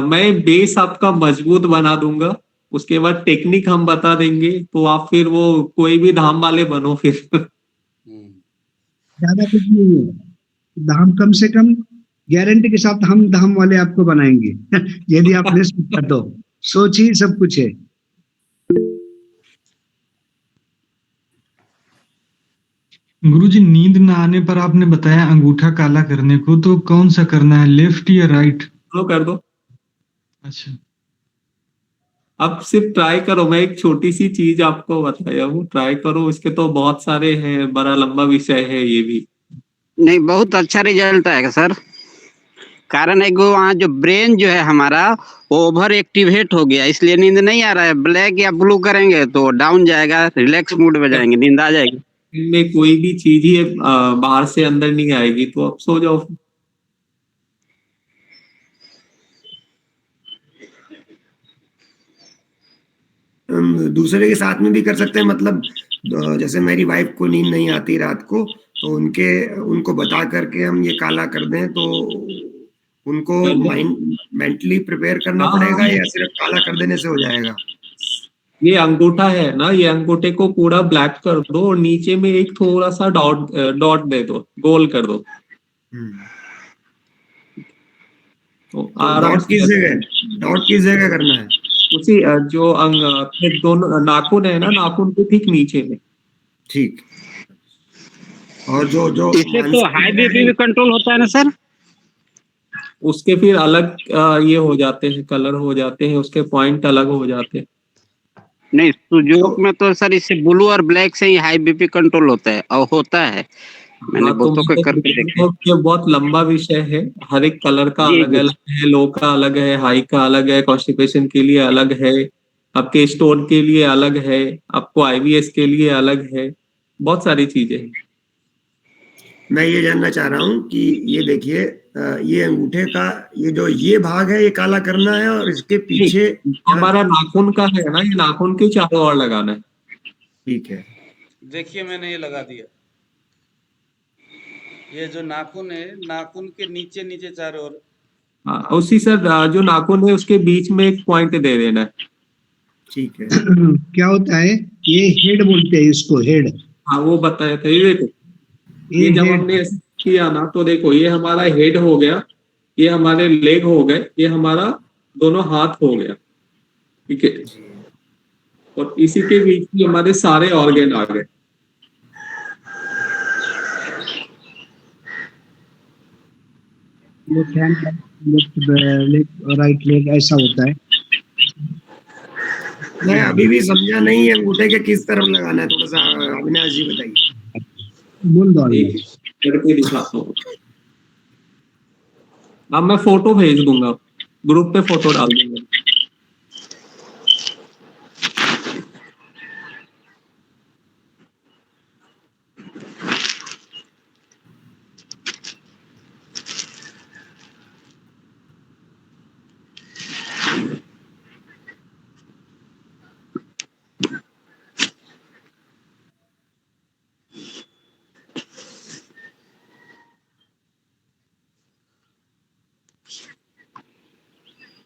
मैं बेस आपका मजबूत बना दूंगा, उसके बाद टेक्निक हम बता देंगे, तो आप फिर वो कोई भी धाम वाले बनो फिर। ज्यादा कुछ नहीं है, धाम कम से कम गारंटी के साथ हम धाम वाले आपको बनाएंगे। यदि आपने सोचा तो, सोच ही सब कुछ है। गुरुजी, नींद ना आने पर आपने बताया अंगूठा काला करने को, तो कौन सा करना है, लेफ्ट या राइट? लो कर दो। अच्छा, अब सिर्फ ट्राई करो। मैं एक छोटी सी चीज आपको बताया हूँ, ट्राई करो। इसके तो बहुत सारे हैं, बड़ा लंबा विषय है ये भी। नहीं, बहुत अच्छा रिजल्ट आएगा सर। कारण है कि वहाँ जो ब्रेन जो है हमारा वो ओवर एक्टिवेट हो गया, इसलिए नींद नहीं आ रहा है। ब्लैक या ब्लू करेंगे तो डाउन जाएगा, रिलैक्स मूड में जाएंगे, नींद आ जाएगी। में कोई भी चीज ही बाहर से अंदर नहीं आएगी, तो अब सो जाओ। दूसरे के साथ में भी कर सकते हैं, मतलब जैसे मेरी वाइफ को नींद नहीं आती रात को, तो उनको बता करके हम ये काला कर दें, तो उनको मेंटली प्रिपेयर करना पड़ेगा या सिर्फ काला कर देने से हो जाएगा? ये अंगूठा है ना, ये अंगूठे को पूरा ब्लैक कर दो और नीचे में एक थोड़ा सा डॉट दे दो, गोल कर दो। तो डॉट किस जगह करना है? उसी जो अपने दोनों नाखून है ना, नाखून के ठीक नीचे में। ठीक। और जो जो इससे तो हाई बीपी भी कंट्रोल होता है ना सर? उसके फिर अलग ये हो जाते हैं, कलर हो जाते हैं, उसके पॉइंट अलग हो जाते हैं। नहीं, सुजोक में तो सर इससे ब्लू और ब्लैक से ही हाई बीपी कंट्रोल होता है और होता है। मैंने हाँ, तो बहुतों के करके देखा है। ये बहुत लंबा विषय है, हर एक कलर का जी अलग जी। अलग है, लो का अलग है, हाई का अलग है, कॉन्स्टिपेशन के लिए अलग है, आपके स्टोन के लिए अलग है, आपको आईवीएस के लिए अलग है, बहुत सारी चीजें हैं। मैं ये जानना चाह रहा हूँ कि ये देखिए, ये अंगूठे का ये भाग है, ये काला करना है, और इसके पीछे हमारा नाखून का है ना, ये नाखून के चारों ओर लगाना है। ठीक है। देखिए मैंने ये लगा दिया, ये जो नाखून है, नाखून के नीचे नीचे चारों ओर। हाँ, उसी सर जो नाखून है उसके बीच में एक पॉइंट दे देना है। ठीक है। क्या होता है, ये हेड बोलते हैं इसको, हेड। हाँ, वो बताया था। ये देखो, ये जब हेड। हमने ऐसे किया ना, तो देखो ये हमारा हेड हो गया, ये हमारे लेग हो गए, ये हमारा दोनों हाथ हो गया, ठीक है। और इसी के बीच में हमारे सारे ऑर्गन आ गए। Left hand, left right leg ऐसा होता है। मैं अभी भी समझा नहीं, अंगूठे के किस तरफ लगाना है, थोड़ा सा अविनाश जी बताइए। बोल दो। एक करके दिखाता हूँ। अब मैं फोटो भेज दूंगा, ग्रुप पे फोटो डाल दूंगा।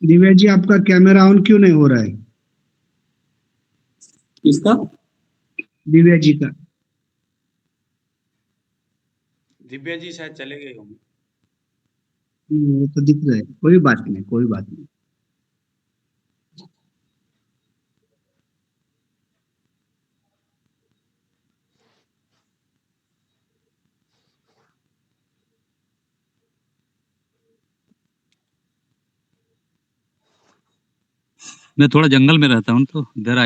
दिव्या जी, आपका कैमरा ऑन क्यों नहीं हो रहा है? किसका? दिव्या जी का। दिव्या जी शायद चले गए होंगे। वो तो दिख रहा है, कोई बात नहीं, कोई बात नहीं। मैं थोड़ा जंगल में रहता हूँ तो इधर